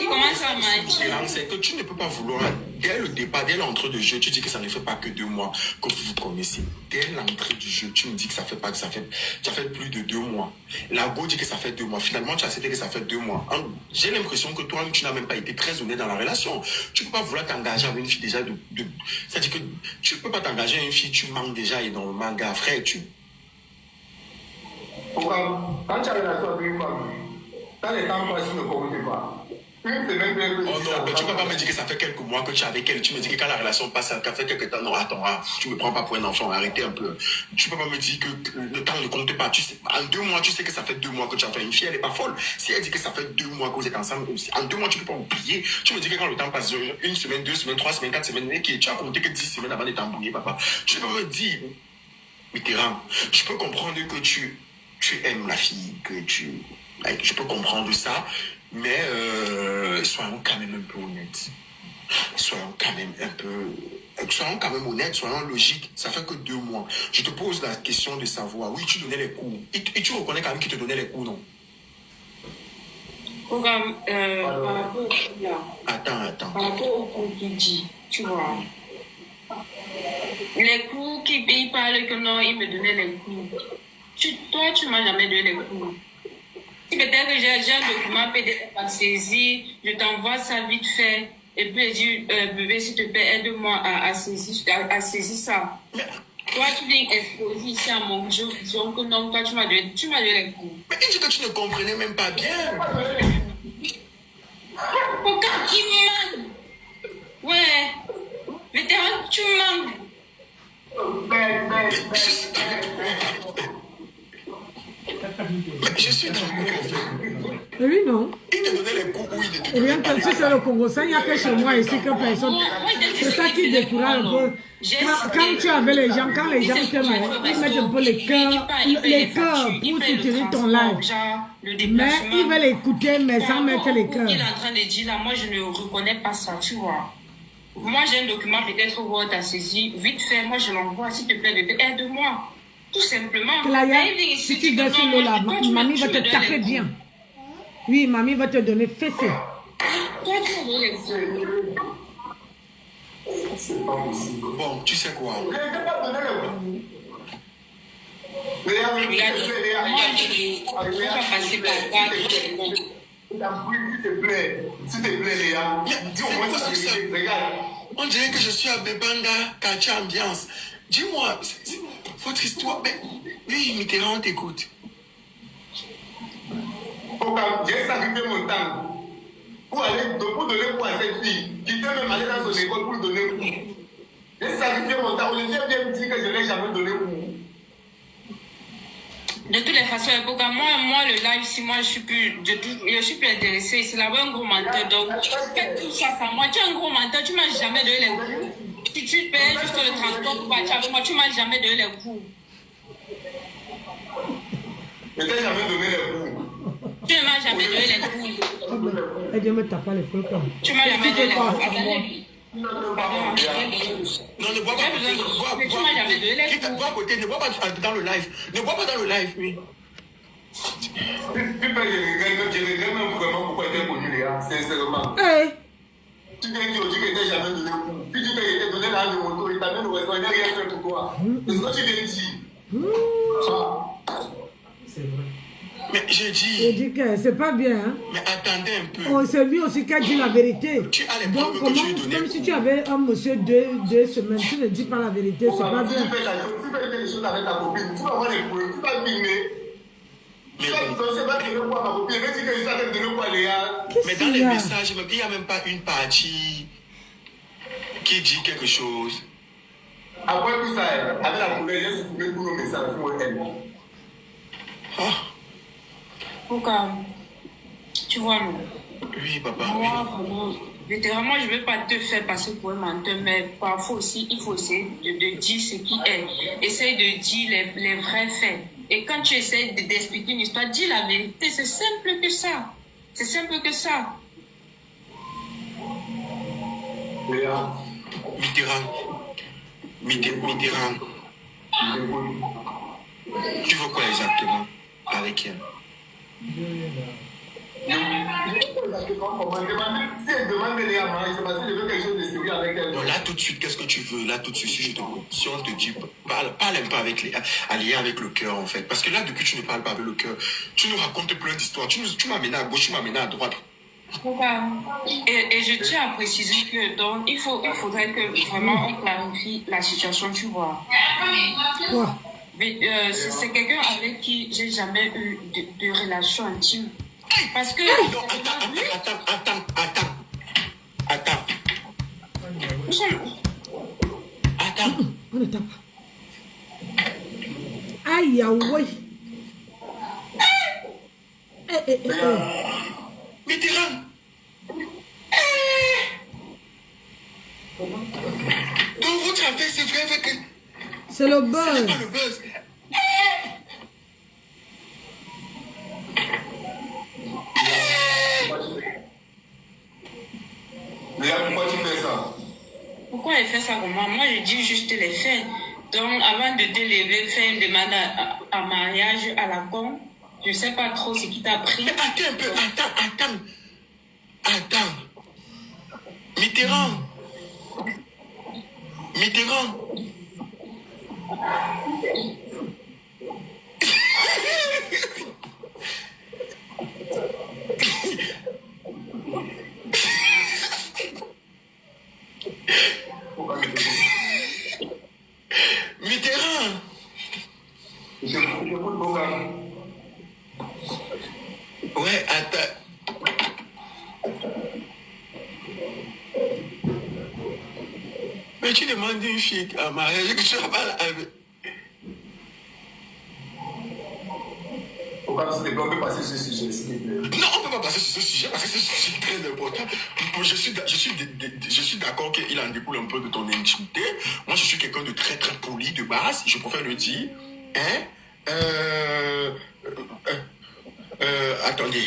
Il commence à mentir. C'est que tu ne peux pas vouloir, dès le départ, dès l'entrée du jeu, tu dis que ça ne fait pas que 2 mois que vous vous connaissez. Dès l'entrée du jeu, tu me dis que ça fait plus de 2 mois. La Go dit que ça fait 2 mois. Finalement, tu as accepté que ça fait 2 mois. J'ai l'impression que toi, tu n'as même pas été très honnête dans la relation. Tu ne peux pas vouloir t'engager avec une fille déjà c'est-à-dire que tu ne peux pas t'engager avec une fille, tu manques déjà énormément, gars, frère, Pourquoi, quand tu as une relation avec une femme, quand les temps passent, tu ne communiques pas. Oh non, mais tu ne peux pas me dire que ça fait quelques mois que tu es avec elle. Tu me dis que quand la relation passe, ça fait quelques temps. Non, attends, tu me prends pas pour un enfant. Arrêtez un peu. Tu ne peux pas me dire que le temps ne compte pas. Tu sais, en 2 mois, tu sais que ça fait 2 mois que tu as fait une fille. Elle n'est pas folle. Si elle dit que ça fait 2 mois que vous êtes ensemble, en 2 mois, tu ne peux pas oublier. Tu me dis que quand le temps passe, 1 semaine, 2 semaines, 3 semaines, 4 semaines, et tu as compté que 10 semaines avant d'être embrouillé, papa. Tu ne peux pas me dire, Mitterrand, je peux comprendre que tu aimes la fille, je peux comprendre ça. Mais soyons quand même un peu honnêtes. Soyons quand même honnêtes, soyons logiques. Ça fait que 2 mois. Je te pose la question de savoir, oui, tu donnais les cours. Et tu reconnais quand même qu'il te donnait les cours, non? Par rapport Attends. Par rapport au cours qu'il dit, tu vois. Les cours il parle que non, il me donnait les cours. Toi, tu m'as jamais donné les cours. Peut-être que j'ai un document PDF à saisir, je t'envoie ça vite fait, et puis je dis, bébé, s'il te plaît, aide-moi à saisir ça. Toi, tu viens exposer ici à mon jeu, disons que non, toi, tu m'as donné les coups. Mais il dit que tu ne comprenais même pas bien. Pourquoi il manque? Ouais, vétéran, tu manques. Mais je suis d'accord. Oui, non. Il ne donné les coups où il ne te Rien donnait pas que les si c'est le Congo, ça, il n'y a que chez moi ici que personne. C'est ça qui décourage un peu. Quand tu es avec les gens, quand les gens t'aiment, ils mettent un peu les cœurs pour soutenir ton live. Mais ils veulent écouter, mais sans mettre les cœurs. Il est en train de dire là, moi je ne reconnais pas ça, tu vois. Moi j'ai un document peut-être Word à saisir, vite fait, moi je l'envoie, s'il te plaît bébé, aide-moi. Tout simplement. Claya, si tu vas sur l'eau là, mamie va te taper bien. Oui, mamie va te donner fessé. Toi tu veux les coups. Bon, tu sais quoi? Regarde, moi je ne vais pas passer par là. S'il te plaît, Léa. Dis-moi ça, regarde. On dirait que je suis à Bebanga, quartier ambiance. Dis-moi, c'est votre histoire. Mais oui, Mitterrand t'écoute. J'ai sacrifié mon temps pour donner quoi à cette fille qui était même allée dans son école pour donner coup. J'ai sacrifié mon temps. Olivier vient me dire que je n'ai jamais donné coup. De toutes les façons, moi le live, si moi je suis plus intéressée, c'est là-bas un gros menteur. Donc, fais tout ça, moi. Tu es un gros menteur, tu m'as jamais donné les coups. Tu payes juste le transport pour partir avec moi, tu m'as jamais donné les coups. Je t'ai jamais donné les coups. Tu ne m'as jamais donné les coups. Elle vient me taper les coups. Tu m'as jamais donné les coups. Non, ne bois pas. Bois à côté, ne bois pas dans le live. Ne bois pas dans le live, oui. Je regrette même vraiment pourquoi tu es connu, Léa, sincèrement. Tu viens dire que tu n'as jamais donné coup. Puis tu t'es donné la de moto, il t'a même le restaurant, il n'a rien fait pour toi. C'est ce que tu viens dire. C'est vrai. Mais j'ai dit. Je dis que c'est pas bien. Hein? Mais attendez un peu. Oh, c'est lui aussi qui a dit la vérité. Tu as les Donc, preuves que tu lui donnais. comme si tu avais un monsieur 2 semaines, tu ne dis pas la vérité, c'est pas bien. Si tu fais des choses avec ta copine, tu vas avoir des preuves, tu vas filmer. Tu vas te donner quoi à ma copine, mais tu dis que je suis en train de donner quoi, Léa. Mais dans les messages, il n'y a même pas une partie qui dit quelque chose. Après tout ça, avec la couleur, j'ai supprimé tous nos messages pour elle. Pourquoi? Tu vois, non? Oui, papa. Moi, vraiment, littéralement, je ne vais pas te faire passer pour un menteur, mais parfois aussi, il faut essayer de dire ce qui est. Essaye de dire les vrais faits. Et quand tu essaies d'expliquer une histoire, dis la vérité. C'est simple que ça. C'est simple que ça. Léa. Mitterrand. Tu veux quoi exactement avec elle? Si elle demande Léa, c'est parce que je veux quelque chose de sérieux avec elle. Non, là tout de suite, qu'est-ce que tu veux? Là tout de suite, si on te dit, parle un peu avec Léa, allié avec le cœur en fait. Parce que là, depuis que tu ne parles pas avec le cœur, tu nous racontes plein d'histoires. Tu m'amènes à gauche, tu m'amènes à droite. Et je tiens à préciser que donc, il faudrait que vraiment on clarifie la situation, tu vois. Quoi? C'est quelqu'un avec qui j'ai jamais eu de relation intime. Parce que... Non, attends. Attends. On ne tape pas. Aïe, ouais. Mitterrand. Donc votre affaire, c'est vrai que... C'est le Ce n'est buzz. pas le buzz. Léa, pourquoi tu fais ça? Pourquoi elle fait ça comme moi? Moi, je dis juste les faits. Donc, avant de te lever, faire une demande à mariage à la con, je ne sais pas trop ce qui t'a pris. Mais attends un peu, attends. Mitterrand. Mitterrand. Je écoute Boga. Ouais, attends. Mais tu demandes une fille à mariage que tu vas pas avec. Pourquoi s'il te plaît, on peut passer sur ce sujet, s'il te plaît? Non, on ne peut pas passer sur ce sujet parce que c'est un sujet très important. Je suis d'accord qu'il en découle un peu de ton intimité. Moi, je suis quelqu'un de très très poli de base, je préfère le dire. Hein? Attendez.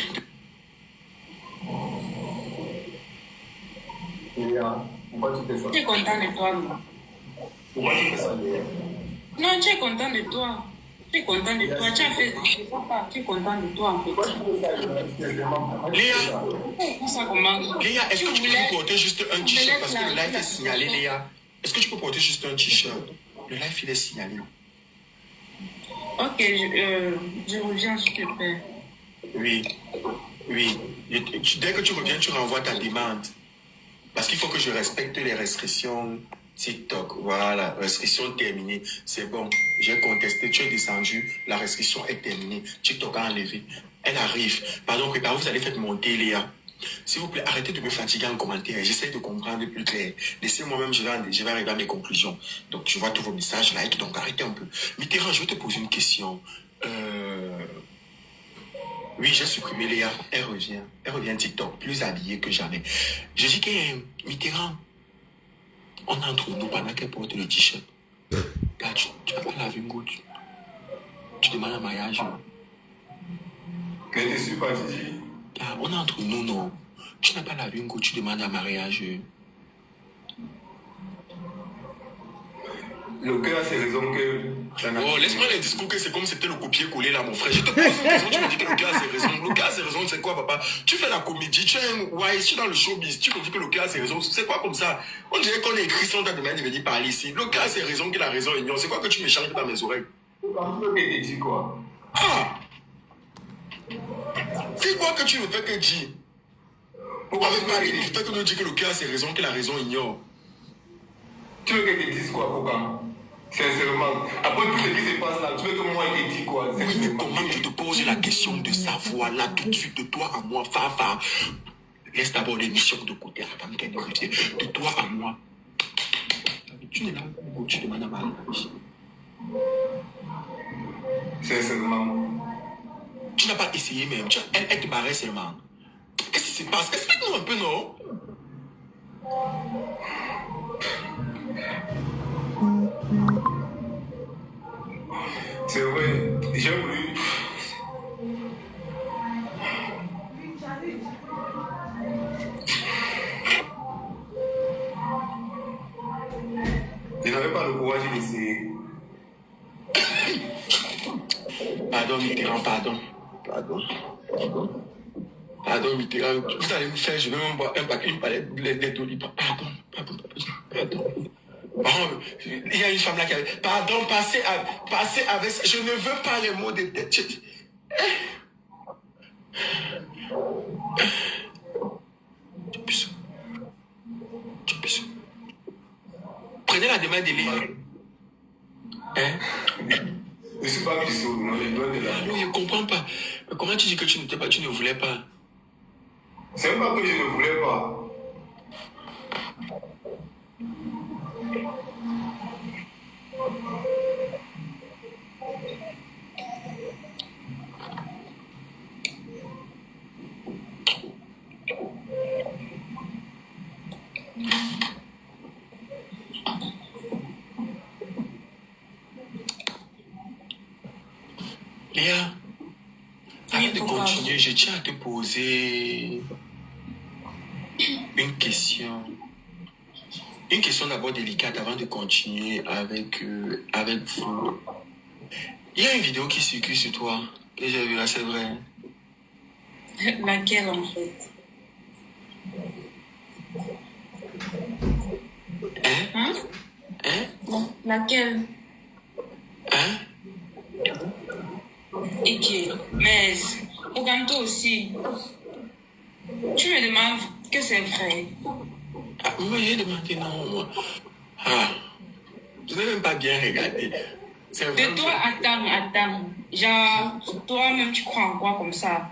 Léa, pourquoi tu fais ça? Tu es content de toi, non? Pourquoi tu fais ça, Léa? Non, tu es content de toi. Tu es content de toi. Tu as fait. Je sais pas. Tu es content de toi, en fait. Léa, Ça comment? Léa, est-ce que tu peux voulais- nous porter juste un t-shirt parce que le live est clarifier signalé, la Léa? Est-ce que tu peux porter juste un t-shirt? Le live, il est signalé. Ok, je reviens, s'il te plaît. Oui, oui. Dès que tu reviens, tu renvoies ta demande. Parce qu'il faut que je respecte les restrictions TikTok. Voilà, restriction terminée. C'est bon, j'ai contesté, tu es descendu, la restriction est terminée. TikTok a enlevé. Elle arrive. Pardon, préparez-vous, vous allez faire monter, Léa. S'il vous plaît, arrêtez de me fatiguer en commentaire. J'essaie de comprendre plus clair. Laissez-moi-même, je vais arriver à mes conclusions. Donc, je vois tous vos messages, like, donc arrêtez un peu. Mitterrand, je vais te poser une question. Oui, j'ai supprimé Léa. Elle revient TikTok, plus habillée que jamais. Je dis que Mitterrand, on est entre nous pendant qu'elle porte le t-shirt. Car tu n'as pas lavé une goutte. Tu demandes un mariage. Que je suis pas dit. Car on est entre nous, non. Tu n'as pas lavé une goutte, tu demandes un mariage. Le cœur a ses raisons que... Oh, laisse-moi les discours que c'est comme c'était le copier-coller là, mon frère. Je te pose une question, tu me dis que le cœur a ses raisons. Le cœur a ses raisons, c'est quoi, papa? Tu fais la comédie, tu es un wise, tu es dans le showbiz, tu me dis que le cœur a ses raisons. C'est quoi comme ça? On dirait qu'on est écrit sans ta demande de venir parler ici. Le cœur a ses raisons, que la raison ignore. C'est quoi que tu me changes dans mes oreilles? Pourquoi tu veux que je dise quoi? Ah! C'est quoi que tu ne fais que dire? Pourquoi me parler du fait que nous dit que le cœur a ses raisons, que la raison ignore? Tu veux que je dise quoi, pourquoi? Sincèrement, après tout ce qui se passe là, tu veux que moi je te dise quoi? Oui, mais comment je te pose la question de savoir là tout de suite de toi à moi, Fafa? Laisse d'abord l'émission de côté avant qu'elle ne revienne. De toi à moi. Tu n'es là où tu demandes à mariage. Sincèrement. Tu n'as pas essayé même. Elle te barrait seulement. Qu'est-ce qui se passe? Explique-nous un peu, non? C'est vrai, j'ai voulu. Je n'avais pas le courage d'essayer. Pardon, Mitterrand, pardon. Pardon, Mitterrand. Vous allez me faire, je vais même boire une palette d'olive. Pardon. Oh, il y a une femme là qui avait... Pardon, passez avec ça. Je ne veux pas les mots de tête. Tu puisses. Prenez la demande de l'île. Hein? Je ne suis pas puceau, non, je dois de la... Non, je ne comprends pas. Mais comment tu dis que tu ne voulais pas? C'est même pas que je ne voulais pas. Léa, avant de continuer, je tiens à te poser une question. Une question d'abord délicate avant de continuer avec vous. Il y a une vidéo qui circule sur toi, que j'ai vue là, c'est vrai. Laquelle, en fait? Hein? Bon, laquelle? Et qui? Mais, regarde toi aussi. Tu me demandes que c'est vrai. Ah, moi, j'ai demandé non, moi. Ah, je n'ai même pas bien regardé. C'est vrai. De toi, attends. Genre, toi-même, tu crois en quoi comme ça?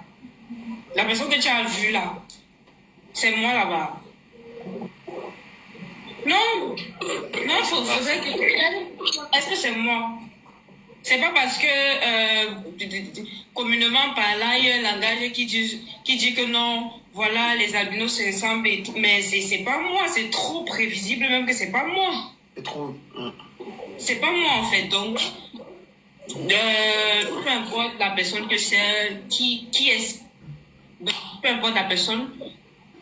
La personne que tu as vue là, c'est moi là-bas. Non, faudrait que... Est-ce que c'est moi? C'est pas parce que communément parlant, il y a un langage qui dit que non, voilà, les albinos se ressemblent et tout. Mais c'est pas moi, c'est trop prévisible même que c'est pas moi. C'est trop... C'est pas moi en fait, donc... peu importe la personne que c'est, qui est... Peu importe la personne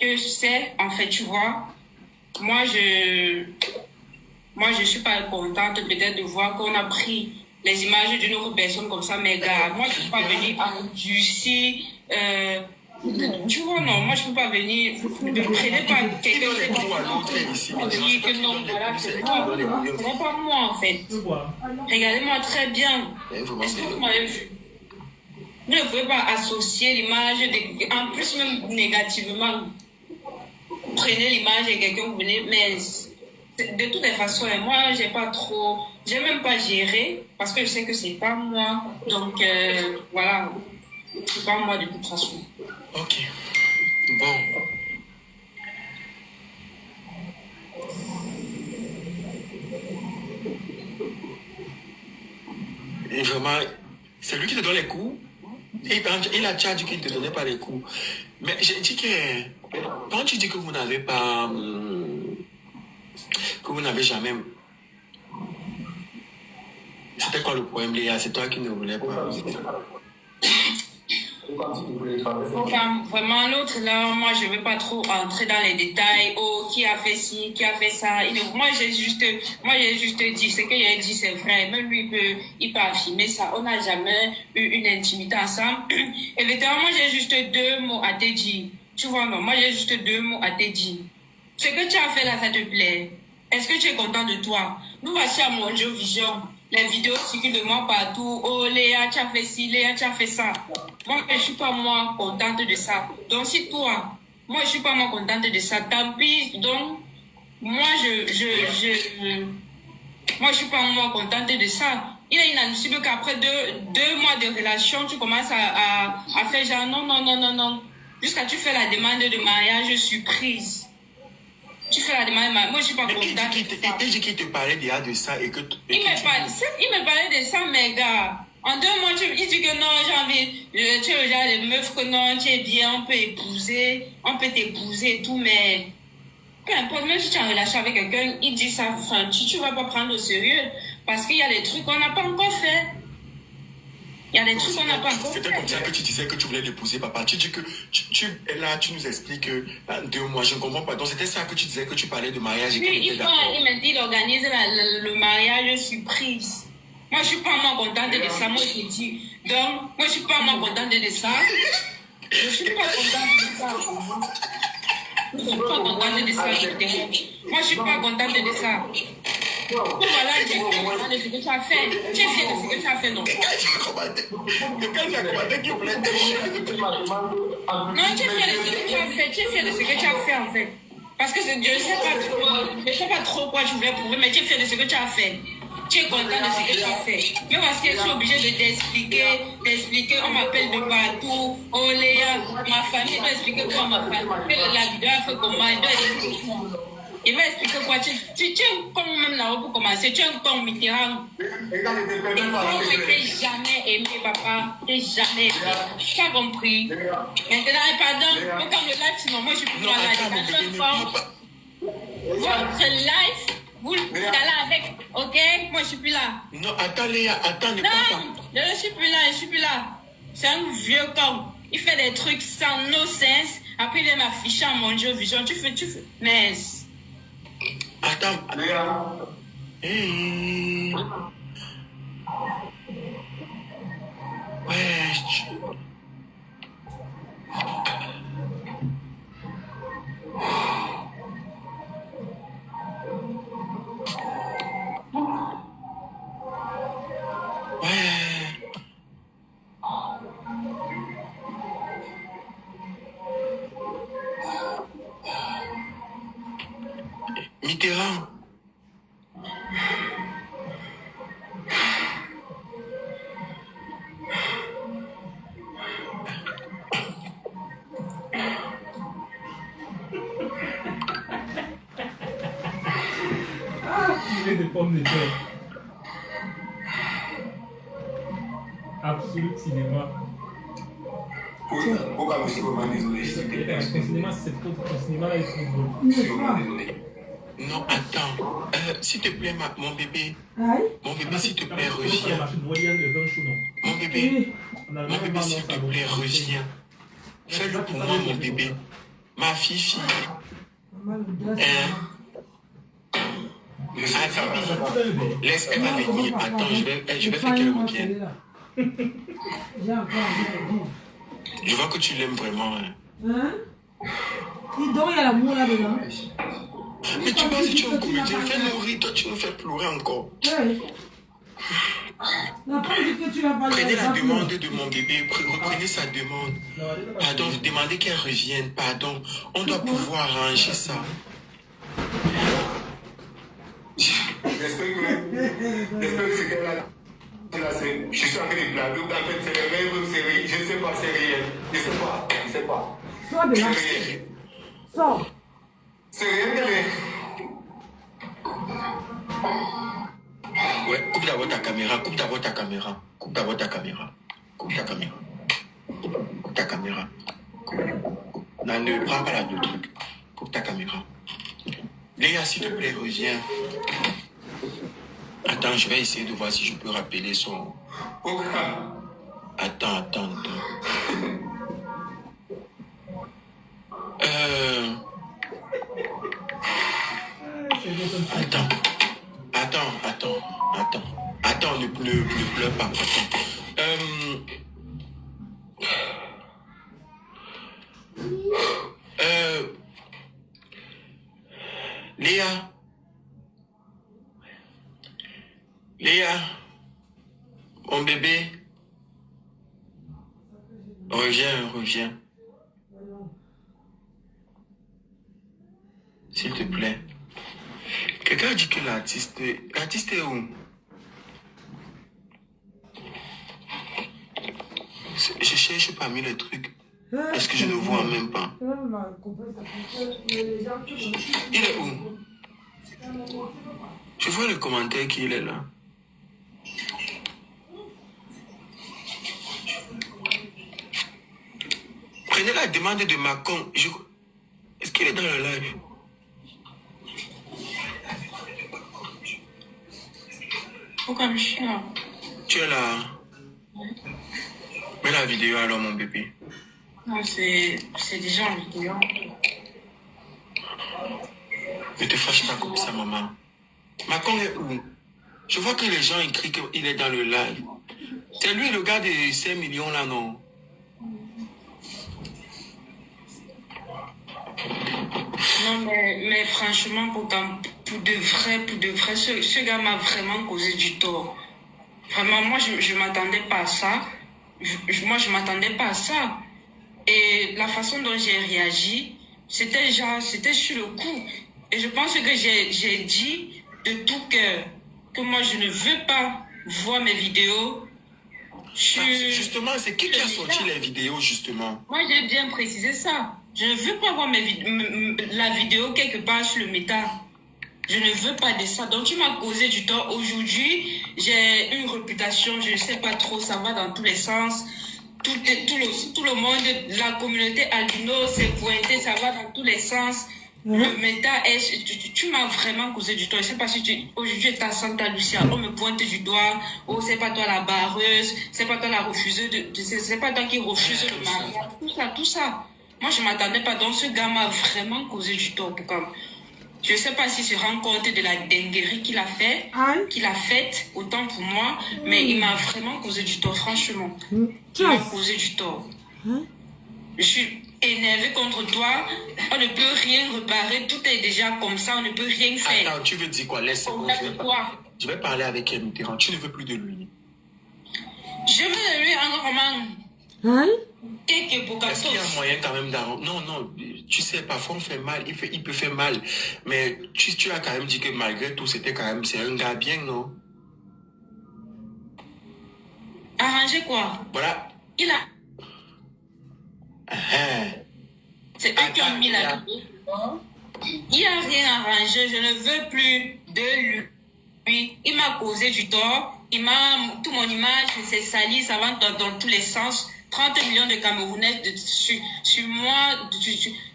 que c'est, en fait, tu vois, moi je suis pas contente peut-être de voir qu'on a pris les images d'une autre personne comme ça, mais gars, moi je peux pas venir endurcir, tu vois, non, moi je peux pas venir, ne prenez pas quelqu'un qui dit que non, voilà, c'est pas moi en fait. Regardez-moi très bien. Est-ce que vous m'avez vu? Vous ne pouvez pas associer l'image de... En plus, même négativement, prenez l'image de quelqu'un, vous venez... Mais de toutes les façons, moi, j'ai même pas géré, parce que je sais que c'est pas moi. Donc, voilà. C'est pas moi de toute façon. Ok. Bon. Et vraiment, c'est lui qui te donne les coups. Il a déjà dit qu'il ne te donnait pas les coups. Mais j'ai dit que quand tu dis que vous n'avez pas... que vous n'avez jamais... C'était quoi le problème, Léa? C'est toi qui ne voulais pas. Enfin, vraiment, l'autre là, moi je ne veux pas trop entrer dans les détails. Oh, qui a fait ci, qui a fait ça. Moi j'ai juste dit, ce que j'ai dit c'est vrai. Même lui, il peut affirmer ça. On n'a jamais eu une intimité ensemble. Évidemment, moi j'ai juste 2 mots à te dire. Tu vois, non, moi j'ai juste 2 mots à te dire. Ce que tu as fait là, ça te plaît? Est-ce que tu es content de toi? Nous voici à Monjo Vision. Les vidéos circulent de moi partout. Oh Léa, tu as fait ci, Léa, tu as fait ça. Moi, je ne suis pas moi contente de ça. Donc si toi, moi je ne suis pas moi contente de ça, tant pis. Donc, moi je suis pas moi contente de ça. Il est inadmissible qu'après 2 mois de relation, tu commences à faire genre non. Jusqu'à tu fais la demande de mariage surprise. Tu fais la demande de mariage. Moi, je suis pas contente. Il dit qu'il te parlait déjà de ça et que... Il me parlait de ça, mais gars. En 2 mois, il dit que non, j'ai envie, tu es le genre de meuf que non, tu es bien, on peut t'épouser et tout, mais peu importe, même si tu es en relation avec quelqu'un, il dit ça, enfin, tu vas pas prendre au sérieux, parce qu'il y a des trucs qu'on n'a pas encore fait. Il y a des trucs qu'on n'a pas encore fait. C'était comme ça que tu disais que tu voulais l'épouser, papa. Tu dis que, là, tu nous expliques que 2 mois, je ne comprends pas. Donc c'était ça que tu disais, que tu parlais de mariage et Oui, qu'il était d'accord. il m'a dit d'organiser le mariage surprise. Moi, je ne suis pas moins contente de ça, moi, je dis. Donc, moi, je ne suis pas moins contente de ça. Je ne suis pas contente de ça. Je ne suis pas contente de ça. Moi, je ne suis pas contente de ça. Voilà, tu es content de ce que tu as fait. Tu es fier de ce que tu as fait, non? Quelqu'un qui a commandé qui voulait te Non, tu es fier de ce que tu as fait. Tu es fier de ce que tu as fait, en fait. Parce que je ne sais pas trop quoi tu voulais prouver, mais tu es fier de ce que tu as fait. Tu es content de ce que tu as fait. Mais parce que je suis obligée de t'expliquer, on m'appelle de partout. Oh Léa, ma famille doit expliquer quoi ma famille. La vidéo a fait comment, il doit expliquer. Il va expliquer quoi. Tu es comme même là pour commencer, tu es un con Mitterrand. Et toi, je t'ai jamais aimé, papa. Je t'ai jamais aimé. Tu as compris. Maintenant, pardon, comme le live, sinon moi je suis plus malade. Votre live. Vous allez avec, ok? Moi, je suis plus là. Non, attends, Léa, attends, ne non, pas... je ne suis plus là. C'est un vieux con. Il fait des trucs sans no sense. Après, il vient m'afficher en Monjo Vision. Tu fais. Mais... Attends, Léa. Hey. Ouais, Mitterrand. Il est des pommes de terre. Absolu cinéma. Pourquoi vous êtes vraiment désolé, s'il te plaît? Ton cinéma, c'est trop. Ton cinéma là est trop drôle. Je suis vraiment désolé. Non, attends. S'il te plaît, mon bébé. Aïe. Mon bébé, s'il te plaît, On reviens. marche de Royan, le vin chaud, non? Mon bébé. On a le Mon même bébé, ballon, s'il te ça, plaît, donc. reviens. Fais-le pour moi, mon bébé. Ma fille. Hein? Laisse, elle va venir. Attends, je vais faire qu'elle revienne. J'ai encore envie. Je vois que tu l'aimes vraiment. Hein? Dis donc, il y a l'amour là-dedans. Mais tu penses que tu es un comédien, fais-nous rire, toi tu nous fais pleurer encore. Oui. La femme dit que tu vas pas Prenez la demande de mon bébé, reprenez sa demande. Pardon, demandez qu'elle revienne, pardon. On doit pouvoir arranger ça. J'espère que c'est qu'elle a. Je suis en train de blaguer, en fait c'est le même série, je sais pas, c'est réel. Je sais pas. Sors de là. C'est réel. Sors. C'est réel. Ouais, coupe d'abord ta caméra, coupe d'abord ta caméra. Coupe d'abord ta caméra. Coupe ta caméra. Coupe ta caméra. Non, ne prends pas le truc. Coupe ta caméra. Léa, s'il te plaît, reviens. Attends, je vais essayer de voir si je peux rappeler son... Attends. Attends. Attends, ne pleure pas. Léa, mon bébé, reviens. S'il te plaît. Quelqu'un dit que l'artiste est où? Je cherche parmi les trucs. Est-ce que je ne vois même pas? Il est où? Je vois le commentaire qu'il est là. Prenez la demande de Macron. Est-ce qu'il est dans le live? Pourquoi je suis là? Tu es là. Mets la vidéo alors, mon bébé. Non, c'est déjà en vidéo. Ne te fâche pas comme ça, maman. Macron est où? Je vois que les gens écrivent qu'il est dans le live. C'est lui le gars de 5 millions là, non? Non, mais franchement, pour de vrai, ce gars m'a vraiment causé du tort. Vraiment, moi, je m'attendais pas à ça. Je m'attendais pas à ça. Et la façon dont j'ai réagi, c'était sur le coup. Et je pense que j'ai dit de tout cœur que moi, je ne veux pas voir mes vidéos. Justement, c'est qui a sorti les vidéos, justement? Moi, j'ai bien précisé ça. Je ne veux pas voir la vidéo quelque part sur le méta. Je ne veux pas de ça. Donc, tu m'as causé du tort. Aujourd'hui, j'ai une réputation, je ne sais pas trop, ça va dans tous les sens. Tout le monde, la communauté albino s'est pointée, ça va dans tous les sens. Le méta, tu m'as vraiment causé du tort. Je ne sais pas si aujourd'hui, tu es à Santa Lucia, on me pointe du doigt. Oh, c'est pas toi la barreuse, c'est pas toi la refuseuse, c'est pas toi qui refuse le mariage. Tout ça. Moi, je ne m'attendais pas. Donc, ce gars m'a vraiment causé du tort. Je ne sais pas s'il se rend compte de la dinguerie qu'il a faite, autant pour moi, mais il m'a vraiment causé du tort, franchement. Il m'a causé du tort. Je suis énervée contre toi. On ne peut rien réparer. Tout est déjà comme ça. On ne peut rien faire. Attends, tu veux dire quoi? Laisse moi. Je vais parler avec Mitterrand. Tu ne veux plus de lui? Je veux de lui en roman. Hein? Est-ce qu'il y a moyen quand même d'arranger? Non, tu sais, parfois on fait mal, il peut faire mal. Mais tu as quand même dit que malgré tout, c'est un gars bien, non? Arranger quoi? Voilà. Il a... C'est eux qui ont mis la vidéo. Il n'a rien arrangé, je ne veux plus de lui. Il m'a causé du tort. tout mon image s'est sali, ça va dans tous les sens. 30 millions de Camerounais sur moi,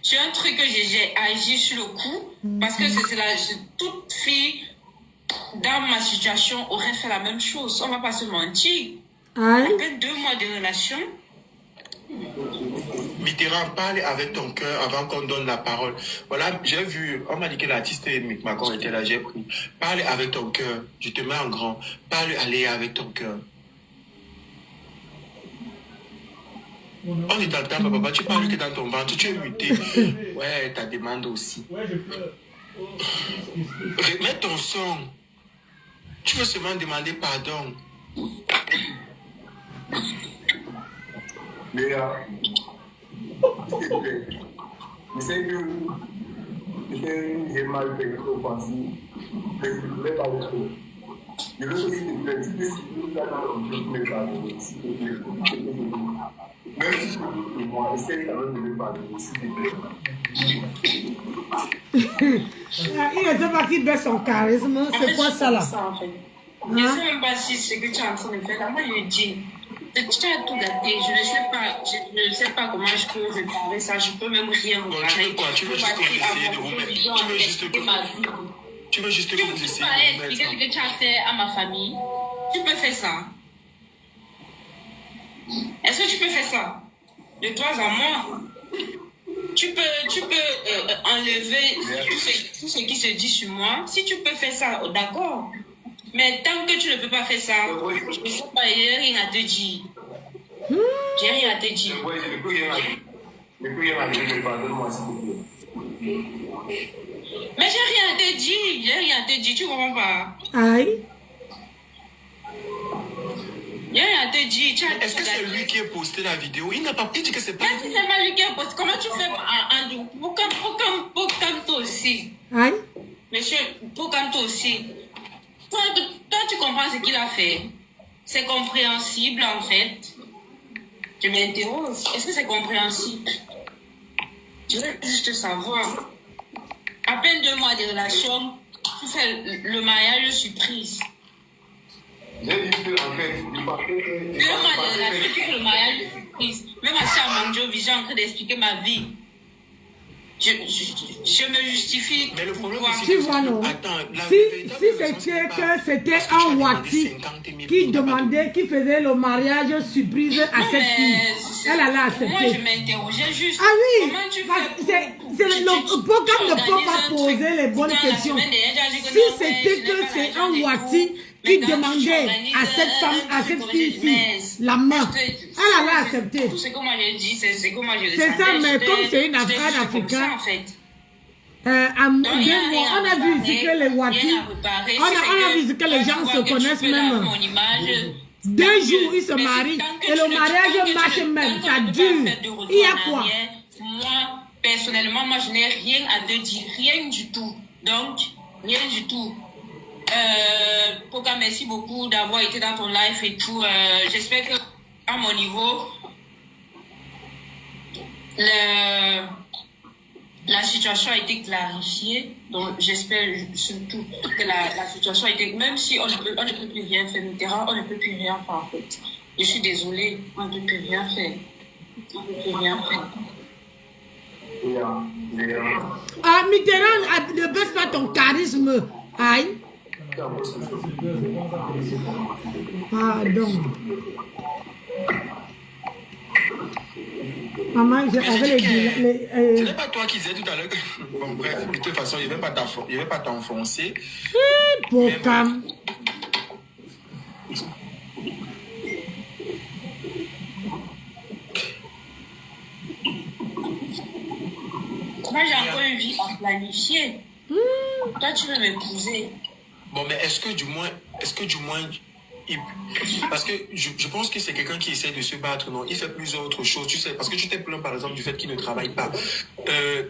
sur un truc que j'ai agi sur le coup, parce que toute fille dans ma situation aurait fait la même chose. On va pas se mentir. À peine 2 mois de relation. Mitterrand, parle avec ton cœur avant qu'on donne la parole. Voilà, j'ai vu, on m'a dit que l'artiste Mick Macron était là, j'ai pris. Parle avec ton cœur, je te mets en grand. Parle, allez avec ton cœur. On est dans le temps, papa, tu parles que dans ton ventre, tu es muté. Ouais, ta demande aussi. Ouais, je peux. Remets ton son. Tu veux seulement demander pardon. Léa, s'il te plaît, je sais que j'ai mal fait une offensive, mais je ne voulais pas le faire. Je veux que s'il te plaît, tu peux s'il te plaît, s'il te plaît. Même si je veux que moi, essaie quand même de me parler, s'il te plaît. Il ne sait pas qui baisse son charisme. C'est quoi ça là? En fait. Je ne sais même pas si ce que tu es en train de faire là. Moi, je dis, tu as tout gâté. Je ne sais pas comment je peux réparer ça. Je peux même rien réparer. Tu veux quoi? Tu veux juste essayer de remettre. Tu veux juste que vous essayez de remettre. Ce que tu as fait à ma famille. Tu peux faire ça. Est-ce que tu peux faire ça? De toi à moi. Tu peux enlever tout ce qui se dit sur moi. Si tu peux faire ça, d'accord. Mais tant que tu ne peux pas faire ça, je ne sais pas, j'ai rien à te dire. J'ai rien à te dire. Je ne peux rien à te dire, pardonne-moi s'il te plaît. Mais j'ai rien à te dire, tu comprends pas? Aïe. J'ai rien à te dire. Est-ce que c'est lui qui a posté la vidéo? Il n'a pas dit que c'est pas lui. C'est pas lui qui a posté. Comment tu fais pour comme toi aussi? Aïe. Monsieur, pour comme toi aussi. Toi, tu comprends ce qu'il a fait. C'est compréhensible, en fait. Je m'interroge. Est-ce que c'est compréhensible? Je veux juste savoir. À peine 2 mois de relation, tu fais le mariage surprise. J'ai dit que, en fait, 2 mois de relation, tu fais le mariage surprise. Même à Charmangio, j'ai en train d'expliquer ma vie. Je me justifie. Mais le problème, tu vois, non? Si c'était un Wati qui demandait, qui faisait le mariage surprise à cette fille, elle allait accepter. Moi, je m'interrogeais juste. Ah oui, c'est le programme ne peut pas poser les bonnes questions. Si c'était que c'est un Wati qui demandait à cette femme, à cette fille, la main, elle allait accepter. Tout ce que moi je dis, c'est ce que moi je c'est ça, mais comme c'est une affaire africaine, on a vu ici que les Wati, on a vu ici que les gens se connaissent même. 2 jours, ils se marient et le mariage marche même, ça dure. Il y a quoi? Moi, personnellement, je n'ai rien à te dire, rien du tout. Donc, rien du tout. Poka, merci beaucoup d'avoir été dans ton live et tout. J'espère que à mon niveau, la situation a été clarifiée. Donc j'espère surtout que la situation a été, même si on ne peut plus rien faire, Mitterrand, on ne peut plus rien faire en fait. Je suis désolée, on ne peut plus rien faire. On ne peut plus rien faire. Ah, Mitterrand, ne baisse pas ton charisme. Aïe. Pardon. Maman, j'avais ce n'est pas toi qui disais tout à l'heure. Bon, bref, de toute façon, il ne va pas t'enfoncer. Pokam. Moi, j'ai encore une vie à planifier. Toi, tu veux m'épouser. Bon, mais est-ce que du moins, parce que je pense que c'est quelqu'un qui essaie de se battre, non? Il fait plusieurs autres choses, tu sais, parce que tu t'es plaint par exemple du fait qu'il ne travaille pas.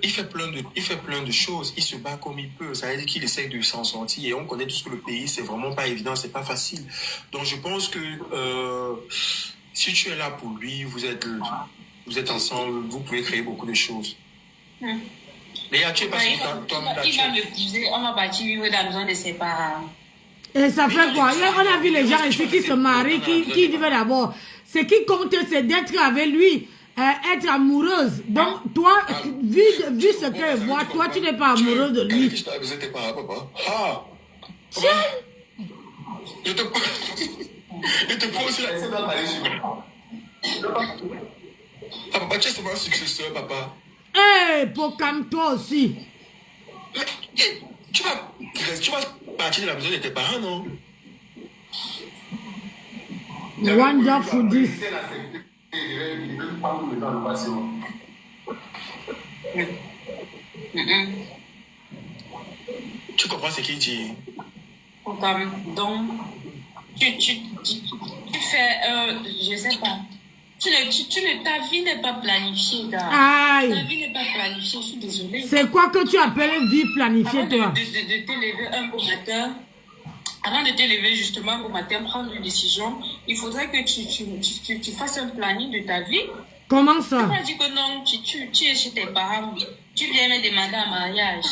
Il fait plein de choses, il se bat comme il peut, ça veut dire qu'il essaie de s'en sortir et on connaît tout ce que le pays, c'est vraiment pas évident, c'est pas facile. Donc je pense que si tu es là pour lui, vous êtes ensemble, vous pouvez créer beaucoup de choses. Léa, tu es pas sur toi-même. Il va m'épouser, on va partir vivre dans la maison de ses parents. Et ça fait quoi? On a vu les gens ici qui se marient, qui vivent d'abord. Ce qui compte, c'est d'être avec lui, être amoureuse. Donc, toi, vu ce qu'elle voit, toi, tu n'es pas amoureuse de lui. Je t'ai besoin de tes parents, papa. Ah! Tiens! Je te pose la scène dans la région. Ah, papa, tu es souvent successeur, papa. Hé, Pokam, toi aussi. Tu vas partir de la maison de tes parents, non? Wonderful this. Tu comprends ce qu'il dit? Donc, tu fais, je sais pas. Ta vie n'est pas planifiée, gars. Aïe. Ta vie n'est pas planifiée, je suis désolée. C'est quoi que tu appelles vie planifiée, Avant toi? de te lever un beau matin, avant de te lever justement un beau matin, prendre une décision, il faudrait que tu fasses un planning de ta vie. Comment Tu ça? m'as dit que non, tu es chez tes parents, tu viens me demander un mariage.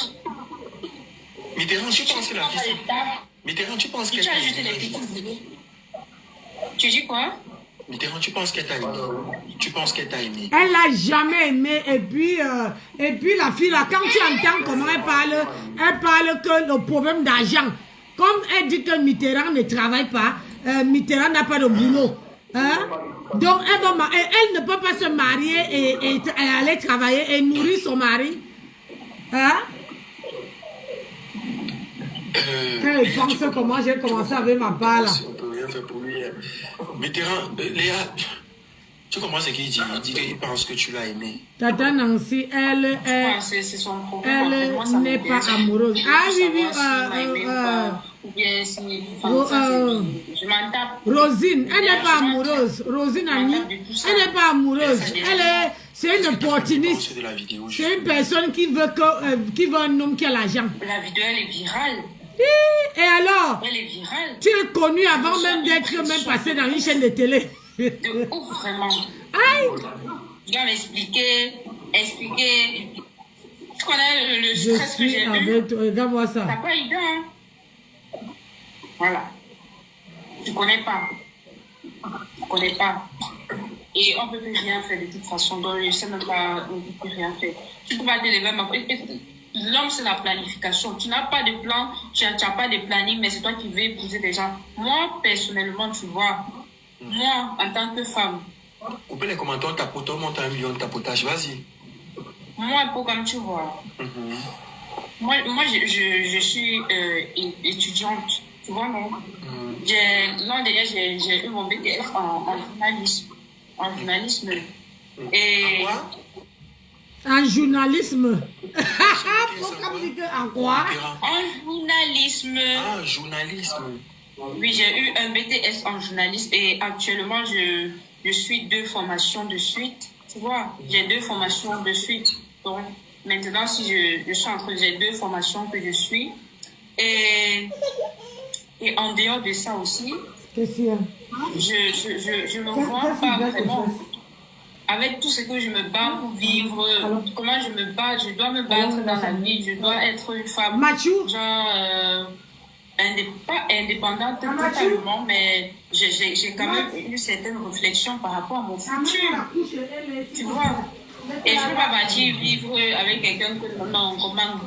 Mitterrand, tu penses que la vie, Mitterrand, tu penses qu'elle Tu as t'a ajouté les aimé? petits boulots. Tu dis quoi? Mitterrand, tu penses qu'elle t'a aimé? Tu penses qu'elle t'a aimé? Elle l'a jamais aimé. Et puis la fille, là, quand tu entends comment elle parle que le problème d'argent. Comme elle dit que Mitterrand ne travaille pas, Mitterrand n'a pas de boulot. Hein? Donc, elle ne peut pas se marier et aller travailler et nourrir son mari. Hein? Elle pense comment j'ai commencé avec ma part là. On peut rien faire pour lui. Mitterrand, Léa, tu comprends ce qu'il dit? Il dit qu'il pense que tu l'as aimé. Tata Nancy, elle C'est son problème. elle n'est pas amoureuse. Ah oui, oui, je m'en tape. Rosine, elle n'est pas amoureuse. Rosine Annie, elle n'est pas amoureuse. C'est une opportuniste. C'est une personne qui veut un homme qui a l'argent. La vidéo, elle est virale. Et alors, Elle est virale. tu es connu avant même d'être même passé dans une chaîne de télé. De ouf, vraiment. Aïe! Je dois m'expliquer. Tu connais le Je stress que suis j'ai eu? avec toi. Regarde-moi ça. T'as pas idée, hein? Voilà. Tu connais pas. Et on ne peut plus rien faire de toute façon. Donc, je sais même pas, on ne peut plus rien faire. Tu peux pas te lever, l'homme, c'est la planification. Tu n'as pas de plan, tu n'as pas de planning, mais c'est toi qui veux épouser des gens. Moi, personnellement, tu vois, moi, en tant que femme. Coupez les commentaires, tapoteur, monte à 1 million de tapotage, vas-y. Moi, un peu comme tu vois. Moi, je suis étudiante, tu vois, non? L'an dernier, j'ai eu mon BTS en journalisme. En journalisme. Et... En journalisme. Pourquoi vous dites en quoi? En journalisme. Ah, journalisme. Oui, j'ai eu un BTS en journalisme et actuellement, je suis 2 formations de suite. Tu vois, j'ai 2 formations de suite. Donc, maintenant, si je suis en train de... J'ai 2 formations que je suis. Et en dehors de ça aussi, Qu'est-ce qu'il y a? je me vois pas vraiment... Avec tout ce que je me bats pour vivre, comment je me bats, je dois me battre dans la vie, je dois être une femme, genre, pas indépendante totalement, mais j'ai quand même une certaine réflexion par rapport à mon futur, tu vois. Et je ne peux pas partir vivre avec quelqu'un que non, comment.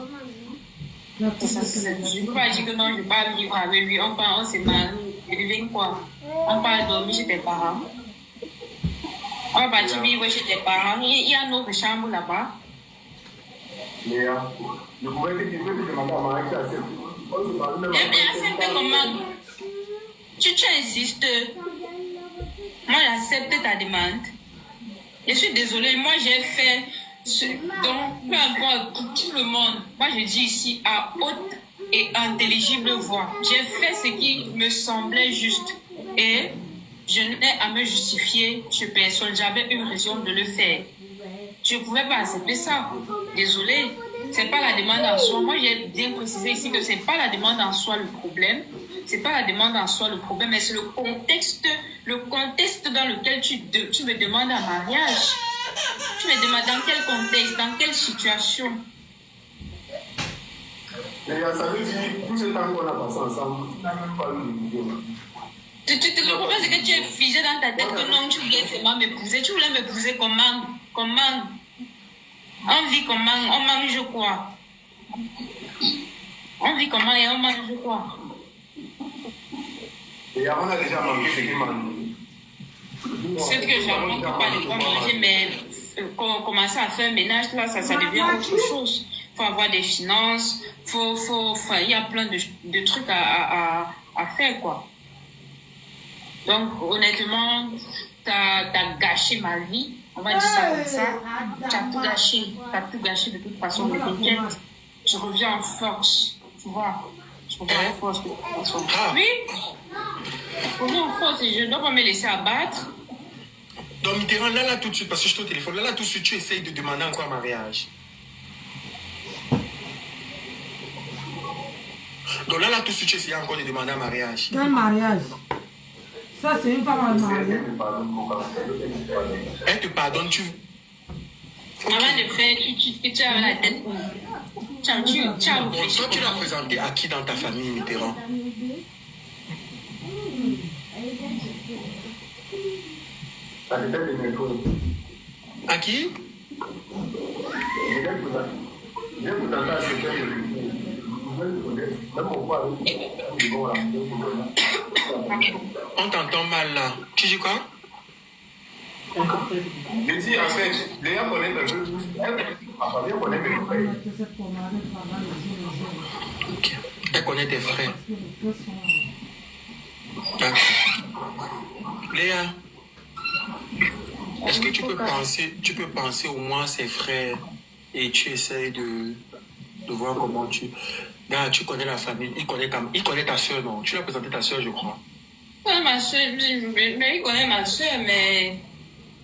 Je ne peux pas dire que non, je ne vais pas vivre avec lui, on se marie, et quoi. On part dormir chez tes parents. On va partir vivre chez tes parents. Il y a une autre chambre là-bas. Léa, je pouvais te demander à Marie qui accepte. Mais accepte comment? Tu insistes. Moi, j'accepte ta demande. Je suis désolée, moi j'ai fait donc peu importe pour tout le monde. Moi je dis ici à haute et intelligible voix. J'ai fait ce qui me semblait juste et je n'ai à me justifier sur personne. J'avais une raison de le faire. Je ne pouvais pas accepter ça. Désolée, ce n'est pas la demande en soi. Moi j'ai bien précisé ici que ce n'est pas la demande en soi le problème. C'est pas la demande en soi le problème, mais c'est le contexte dans lequel tu me demandes un mariage. Tu me demandes dans quel contexte, dans quelle situation. Ça veut dire tout ce temps qu'on a passé ensemble, tu n'as même pas eu de vision. Le problème, c'est que tu es figé dans ta tête que non, tu voulais seulement m'épouser. Tu voulais m'épouser comment? On vit comment? On mange quoi? On vit comment et on mange quoi? Et on a déjà mangé ce qu'il mange. C'est que j'en manque pas de quoi manger, mais commencer à faire un ménage, là, ça devient autre chose. Il faut avoir des finances, il y a plein de trucs à faire, quoi. Donc, honnêtement, t'as gâché ma vie. On va dire ça comme ça. Tu as tout gâché. Tu as tout gâché de toute façon. Mais t'inquiète, je reviens en force. Tu vois, je reviens en force de toute façon. Oui, je reviens en force et je ne dois pas me laisser abattre. Donc, Mitterrand, là, tout de suite, parce que je suis au téléphone, là, tout de suite, tu essayes de demander encore un mariage. Donc, là, tout de suite, tu essayes encore de demander un mariage. Quel mariage? Ça, c'est une femme à marier. Elle te pardonne, tu... Avant de faire, tu as la tête où? Tu as réfléchi. Toi, tu l'as présenté à qui dans ta famille, Mitterrand? À qui? On t'entend mal là. Tu dis quoi? Je dis en fait, Léa connaît un peu tout. Elle connaît mes frères. Ok. Elle connaît tes frères. D'accord. Léa, est-ce que tu peux penser au moins à ses frères et tu essayes de voir comment tu... Là, tu connais la famille, il connaît ta soeur, non? Tu l'as présenté ta soeur, je crois. Ouais, ma soeur, mais il connaît ma soeur, mais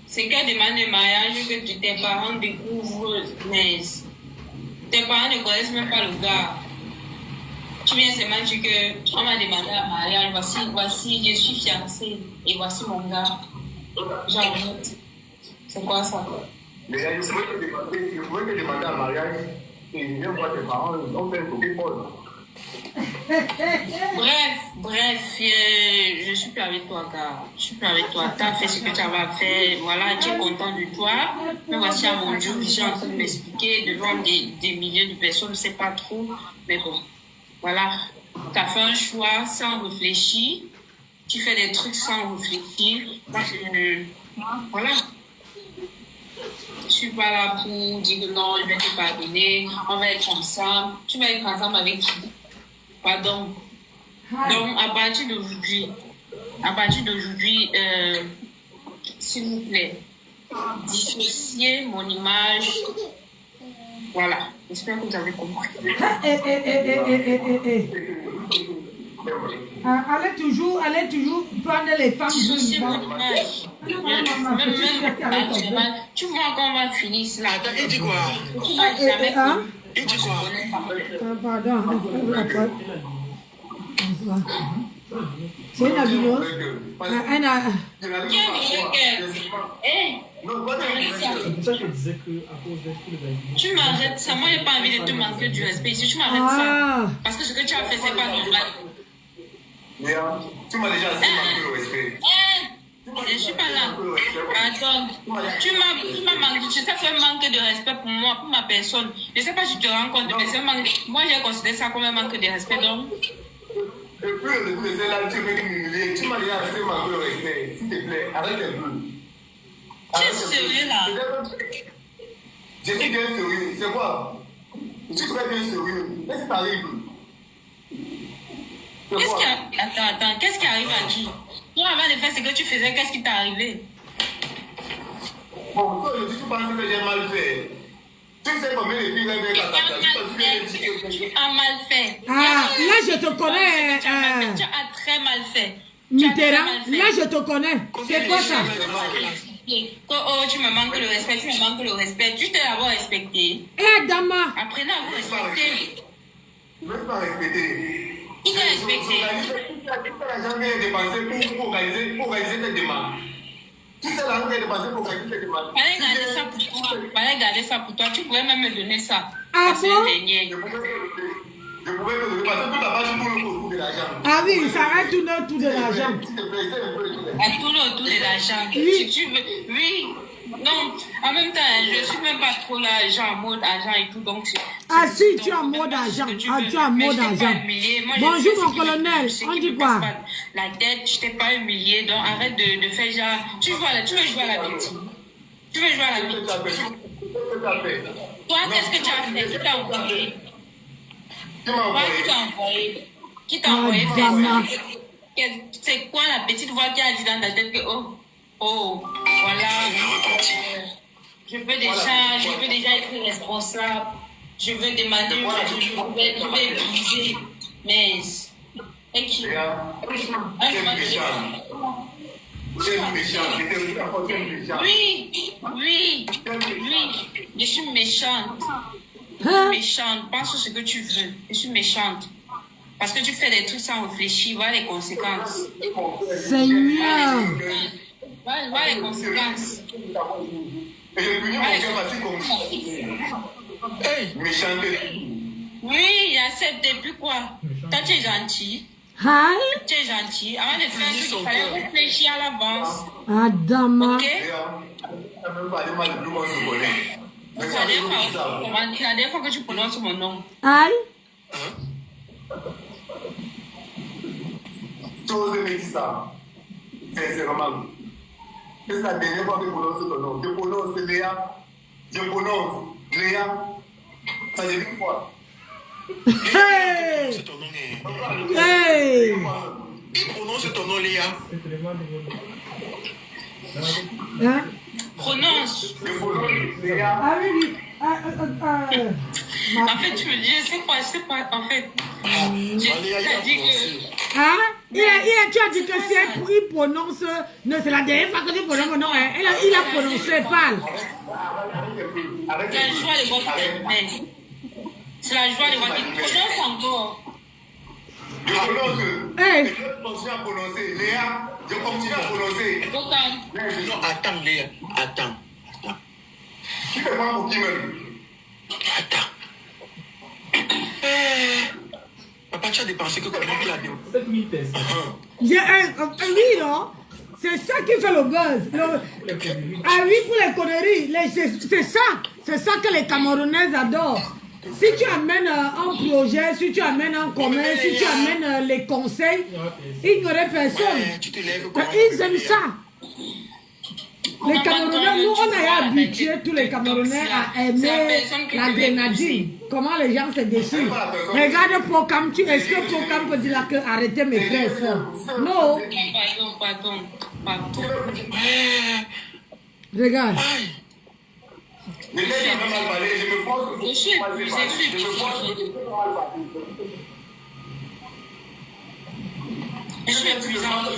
c'est qu'elle demande le mariage que tes parents découvrent, mais tes parents ne connaissent même pas le gars. Tu viens seulement dire qu'on m'a demandé un mariage, voici, je suis fiancée, et voici mon gars. Genre, c'est quoi ça? Mais il faut te demander un mariage. Et viens voir tes parents, ils ont fait un Pokémon. Bref, je suis plus avec toi, gars. Je suis plus avec toi. Tu as fait ce que tu avais à faire. Voilà, tu es content de toi. Mais voici à mon Dieu, je suis en train de m'expliquer devant des milliers de personnes, je ne sais pas trop. Mais bon, voilà. Tu as fait un choix sans réfléchir. Tu fais des trucs sans réfléchir. Voilà. Je suis pas là pour dire que non, je vais te pardonner, on va être ensemble. Tu vas être ensemble avec qui? Pardon. Donc, à partir d'aujourd'hui, s'il vous plaît, dissociez mon image. Voilà. J'espère que vous avez compris. Allez toujours prendre les femmes. Dissociez mon image. Tu vois quand on va finir cela. Attends, il dit quoi? Il dit quoi? Pardon, c'est une vidéo. Tu m'arrêtes ça, moi j'ai pas envie de te manquer du respect. Si tu m'arrêtes ça, parce que ce que tu as fait c'est pas normal. Léa, tu m'as déjà assez manqué le respect. Je suis pas là. Attends, tu m'as manqué, ça fait un manque de respect pour moi, pour ma personne. Je sais pas si tu te rends compte, mais c'est un manque. Moi j'ai considéré ça comme un manque de respect, donc. Et puis le coup de là, tu veux m'humilier. Tu m'as déjà assez manqué le respect. S'il te plaît, arrête un peu. Tu es sérieux là? Je suis bien sérieux. C'est quoi? Je suis très bien sérieux. Qu'est-ce qui t'arrive? Attends, qu'est-ce qui arrive à qui? Toi, avant de faire ce que tu faisais, qu'est-ce qui t'est arrivé? Bon, toi, je dis, tu penses que j'ai mal fait. Tu sais combien de filles rêvent à ta place? Tu as mal fait. Ah, là, je te connais. Tu as très mal fait. Mitterrand, là, je te connais. C'est quoi ça? Oh, tu me manques le respect, Tu t'es d'abord respecté. Eh, Dama. Apprenez à vous respecter. Je ne veux pas respecter. Il t'a respecté. Tu n'as jamais dépensé pour organiser cette demande. Tu sais l'argent que dépensé pour organiser cette demande. Fallait garder ça pour toi. Tu pouvais même me donner ça. Ah bon? Je pouvais te donner parce que tout d'abord, je tourne autour de l'argent. Ah oui, ça va tourner autour de l'argent. S'il te plaît, essaie un peu de tourner. Elle tourne autour de l'argent. Oui. Si tu veux, oui. Non, en même temps, je suis même pas trop là, genre en mode argent et tout. Donc, Ah si, donc, tu es en mode même pas argent. ce que tu Ah, veux. tu es en Mais mode je t'ai pas argent. humilié. Moi, Bonjour, je sais mon ce qui me- colonel. ce On qui dit me quoi? passe par la tête, je t'ai pas humilié. Donc, arrête de faire genre. Tu veux jouer à la victime. Tu veux jouer à la victime. Toi, qu'est-ce que tu as fait? Qui t'a envoyé? Qui m'a Toi, envoyé? qui t'a envoyé? Qui t'a envoyé faire Dama. ça? C'est quoi la petite voix qui a dit dans ta tête que voilà, je veux déjà être responsable, je veux demander, je vais épouser, mais et qui? Oui, je suis méchante. Hein? Méchante, pense sur ce que tu veux. Je suis méchante. Parce que tu fais des trucs sans réfléchir, voilà les conséquences. Seigneur. Voilà les conséquences. Et je punis mon cœur parce que méchant. Oui, accepte, et puis quoi? Toi, tu es gentil. Hi. Tu es gentil. Avant de faire un truc, il fallait réfléchir à l'avance. Adama. Ok? Ça même pas mal de plus, moi, je connais. Mais C'est ça la veut dernière dire ça. la dernière fois que tu prononces mon nom. Hi. Tu oses me dire ça. Sincèrement. C'est la dernière fois que je prononce ton nom. Je prononce Léa. Je prononce Léa. Ça veut dire quoi? Hey. C'est ton nom, Léa. Hey. Qui prononce ton nom, Léa? C'est tellement de Hein? Prononce. Je prononce Léa. Ah oui. En fait, tu me dis, je sais pas, en fait. Léa, il a T'as dit prononcé. que. Hein? Tu as dit que si il prononce, non, c'est la dernière fois que tu prononces mon nom. Hein. Il a prononcé, parle. Arrête La joie de voir qui t'aime. C'est la joie de voir qui prononce encore. Je prononce. Hey. Je continue à prononcer. Léa, je continue à prononcer. Donc, Non, attends, Léa. Attends. Tu fais pas pour qui même? Attends. Papa, tu as dépensé que combien tu as dépensé? 7000 tests. Oui, non? C'est ça qui fait le buzz. Ah oui, pour les conneries. C'est ça que les Camerounais adorent. Si tu amènes un projet, si tu amènes un commerce, si tu amènes les conseils, il n'y aurait personne. Ouais, tu te lèves comment? Ils aiment ça. Les Camerounais, nous, on a habitué tous les Camerounais à aimer la grenadine. Comment les gens se déchirent. Regarde Procam, est-ce que Procam peut dire là que arrêtez mes frères et sœurs? Non. pardon. Regarde. Aïe. Le mec a même mal parlé. Je me force. Je suis épuisée. Je suis épuisante.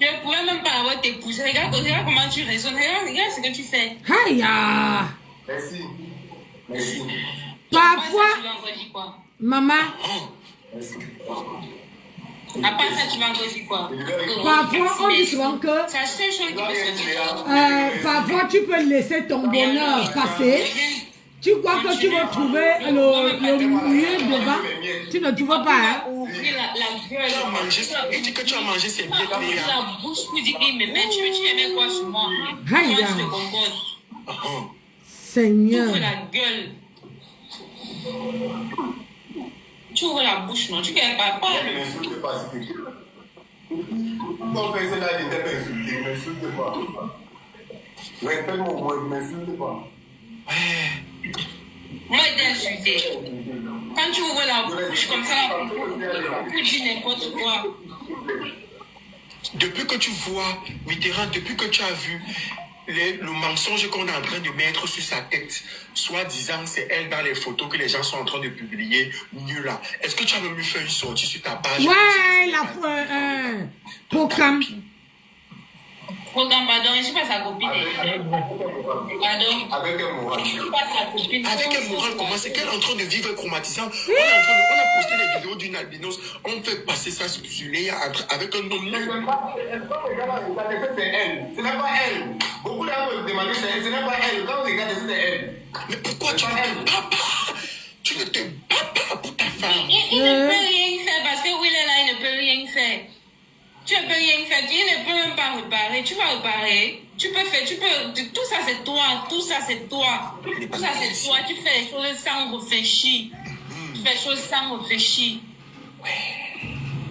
Je ne pourrais même pas avoir t'épouser. Regarde comment tu raisonnes. Regarde ce que tu fais. Aïe. Merci. Parfois, Tu vas encore dire quoi? maman, À part ça, tu vas encore dire quoi? parfois on dit souvent que C'est la seule chose qui peut se dire. parfois tu peux laisser ton bonheur passer. Tu crois que tu vas trouver le mieux devant. Tu ne trouves pas, hein? Ouvrir la gueule. Tu as mangé ça. Il dit que tu as mangé ses billets, Ouvrir Léa. la bouche pour dire qu'il m'aimait. Tu aimais quoi sur moi? Aïe, Moi, aïe. je te concorde. Seigneur. Ouvre la gueule. Tu ouvres la bouche, non? Tu ne pas. Ne m'insulte pas, s'il te plaît. Quand on fait cela, il était insulté. Ne m'insulte pas. Respecte mon mot, ne m'insulte pas. Ouais. Moi, il t'a insulté. Quand tu ouvres la bouche comme ça, tu dis n'importe quoi. Depuis que tu vois Mitterrand, depuis que tu as vu le mensonge qu'on est en train de mettre sur sa tête, soi-disant c'est elle dans les photos que les gens sont en train de publier, nul là. Est-ce que tu as même fait une sortie sur ta page? Ouais, Procam. Programme, pardon, je ne suis pas sa copine. Pardon. Avec un moral. Je ne suis pas sa copine. Avec quel moral comment c'est qu'elle est en train de vivre traumatisant? On a posté les vidéos d'une albinos, on fait passer ça sur Léa avec un homme. C'est elle. Ce n'est pas elle. Beaucoup de gens me demandent c'est elle. Ce n'est pas elle. Quand on regarde, c'est elle. Mais pourquoi tu ne te bats pas? Tu ne te bats pas pour ta femme. Il ne peut rien faire parce que oui, là, il ne peut rien faire. Tu ne peux rien faire, il ne peut même pas réparer. Tu vas réparer, tu peux faire, tout ça c'est toi, tout ça c'est toi. Tout ça c'est toi, tu fais les choses sans réfléchir. Tu fais les choses sans réfléchir.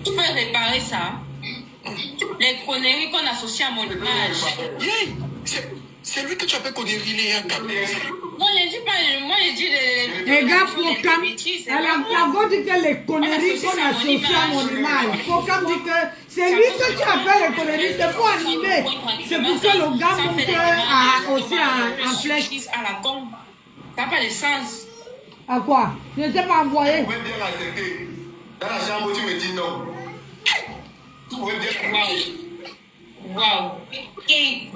Tu peux réparer ça. Les conneries qu'on associe à mon image. C'est lui que tu appelles conneries, Léa Capé. Non, je ne dis pas, moi je dis Les gars, Pokam, la go dit que les conneries qu'on associe à mon image. Pokam dit que c'est lui que tu appelles les conneries, c'est pour animer. C'est pour que le gars monte aussi en flèche. À la con. Ça n'a pas de sens. À quoi? Je ne t'ai pas envoyé. Tu pouvais bien l'accepter. Dans la chambre, tu me dis non. Tu pouvais bien. Waouh. Et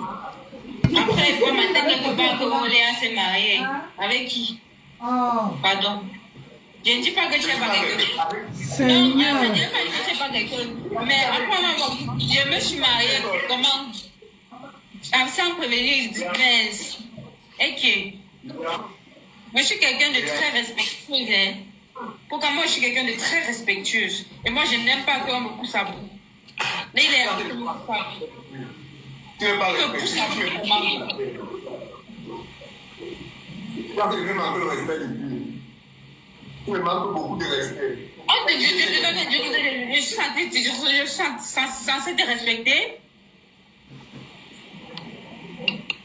après, il faut maintenant que Léa s'est mariée. Avec qui? Pardon. Je ne dis pas que tu n'es pas quelque chose. Seigneur. Non, je ne dis pas que tu n'es pas quelque chose. Mais après, je me suis mariée. Comment? Sans prévenir, mince. Et que? Moi, je suis quelqu'un de très respectueux. Hein? Pourquoi moi, je suis quelqu'un de très respectueuse. Et moi, je n'aime pas qu'on me pousse à bout. Là, il est un peu Tu ne parles me pousse à bout. Tu me manques le respect depuis. Tu me manques beaucoup de respect. Oh, je suis censée te respecter.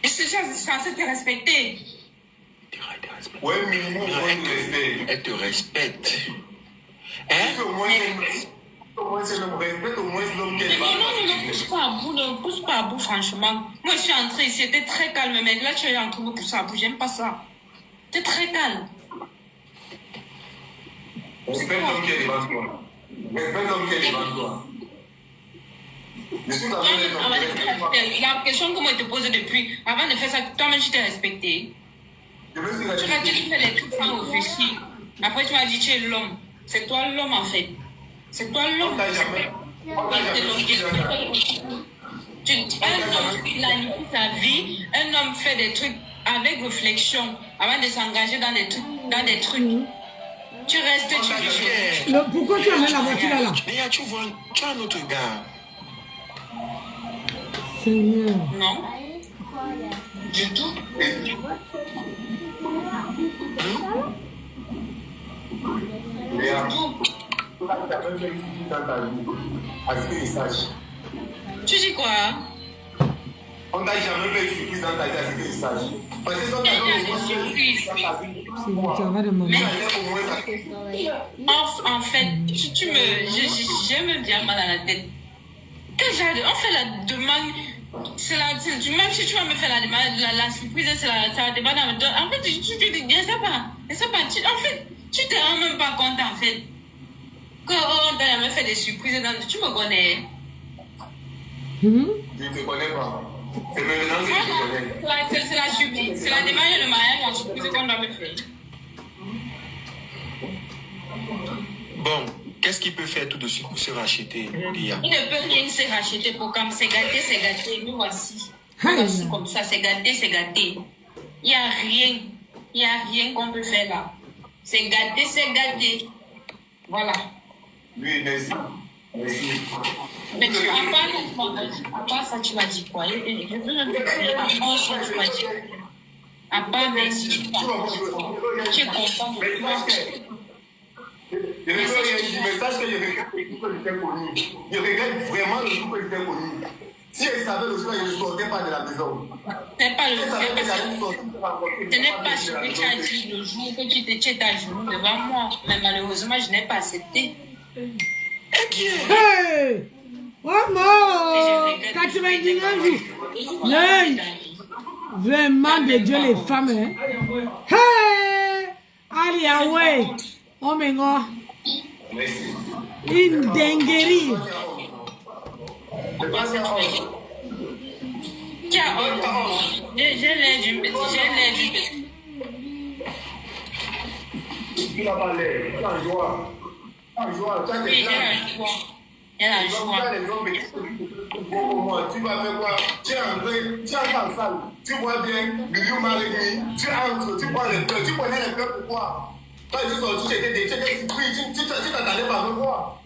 Je suis censée te respecter. Ouais, minimum, Elle te respecte. Au moins, c'est le respect, au moins, c'est l'homme qu'elle va. Non, ne pousse pas à bout, franchement. Moi, je suis entrée ici, c'était très calme, mais là, tu es en train de me pousser à bout, j'aime pas ça. C'est très calme. Respecte l'homme qui est devant toi. Respecte l'homme qui est devant toi. Je suis dans la question que moi, je te pose depuis, avant de faire ça, toi-même, je t'ai respecté. Tu fais les trucs sans réfléchir. Après, tu m'as dit, tu es l'homme. C'est toi l'homme, en fait. C'est toi l'homme. Un homme, il planifie sa vie. Un homme fait des trucs avec réflexion avant de s'engager dans des trucs. Tu restes, tu dis. Pourquoi tu amènes la voiture là? Léa, tu vois, tu as un autre gars. Seigneur. Non. Du tout. Léa, tu as même fait une dans ta vie. À ce qu'il sache. Tu dis quoi? On t'a jamais fait une surprise dans ta vie, à ce qu'il sache. Parce que ça, t'as en fait, j'aime bien mal à la tête. On fait la demande, même si tu vas me faire la demande, la surprise, c'est la demande. En fait, tu dis, je sais pas. En fait, tu te rends même pas compte, en fait. Quand on t'a jamais fait des surprises, tu me connais. Je ne te connais pas. C'est maintenant que je te connais. C'est la surprise, c'est la demande de mariage, la surprise qu'on doit me faire. Bon, qu'est-ce qu'il peut faire tout de suite pour se racheter, Léa? Il ne peut rien se racheter pour comme c'est gâté, nous voici. Voici comme ça, c'est gâté. Il n'y a rien qu'on peut faire là. C'est gâté. Voilà. Oui, merci. Mais à part ça, tu m'as dit quoi? Je veux même te crier à part ça, tu m'as dit. À part merci, tu es content de toi. Je ne veux rien dire, mais sache que je regrette le coup que je t'ai connu. Je regrette vraiment le coup que je t'ai connu. Si elle savait le jour, elle ne sortait pas de la maison. C'est pas le jour. Ce n'est pas ce que tu as dit le jour que tu étais à genoux devant moi. Mais malheureusement, je n'ai pas accepté. Hey! Oh mon! 99 jours! Hey! Vraiment de Dieu les femmes, hein? Hey! Allez, away! Oh my God! Une dinguerie! Tiens, j'ai l'air du petit. Tu n'as pas l'air, tu as joie. Oui, j'ai la joie. Tu vas faire quoi? Tu es entré, tu es dans la salle. Tu vois bien, le lieu mal écrit. Tu entres, tu prends les fleurs. Tu connais les fleurs pourquoi? Quand je suis sorti, j'étais surpris. Tu t'attendais pas à me voir.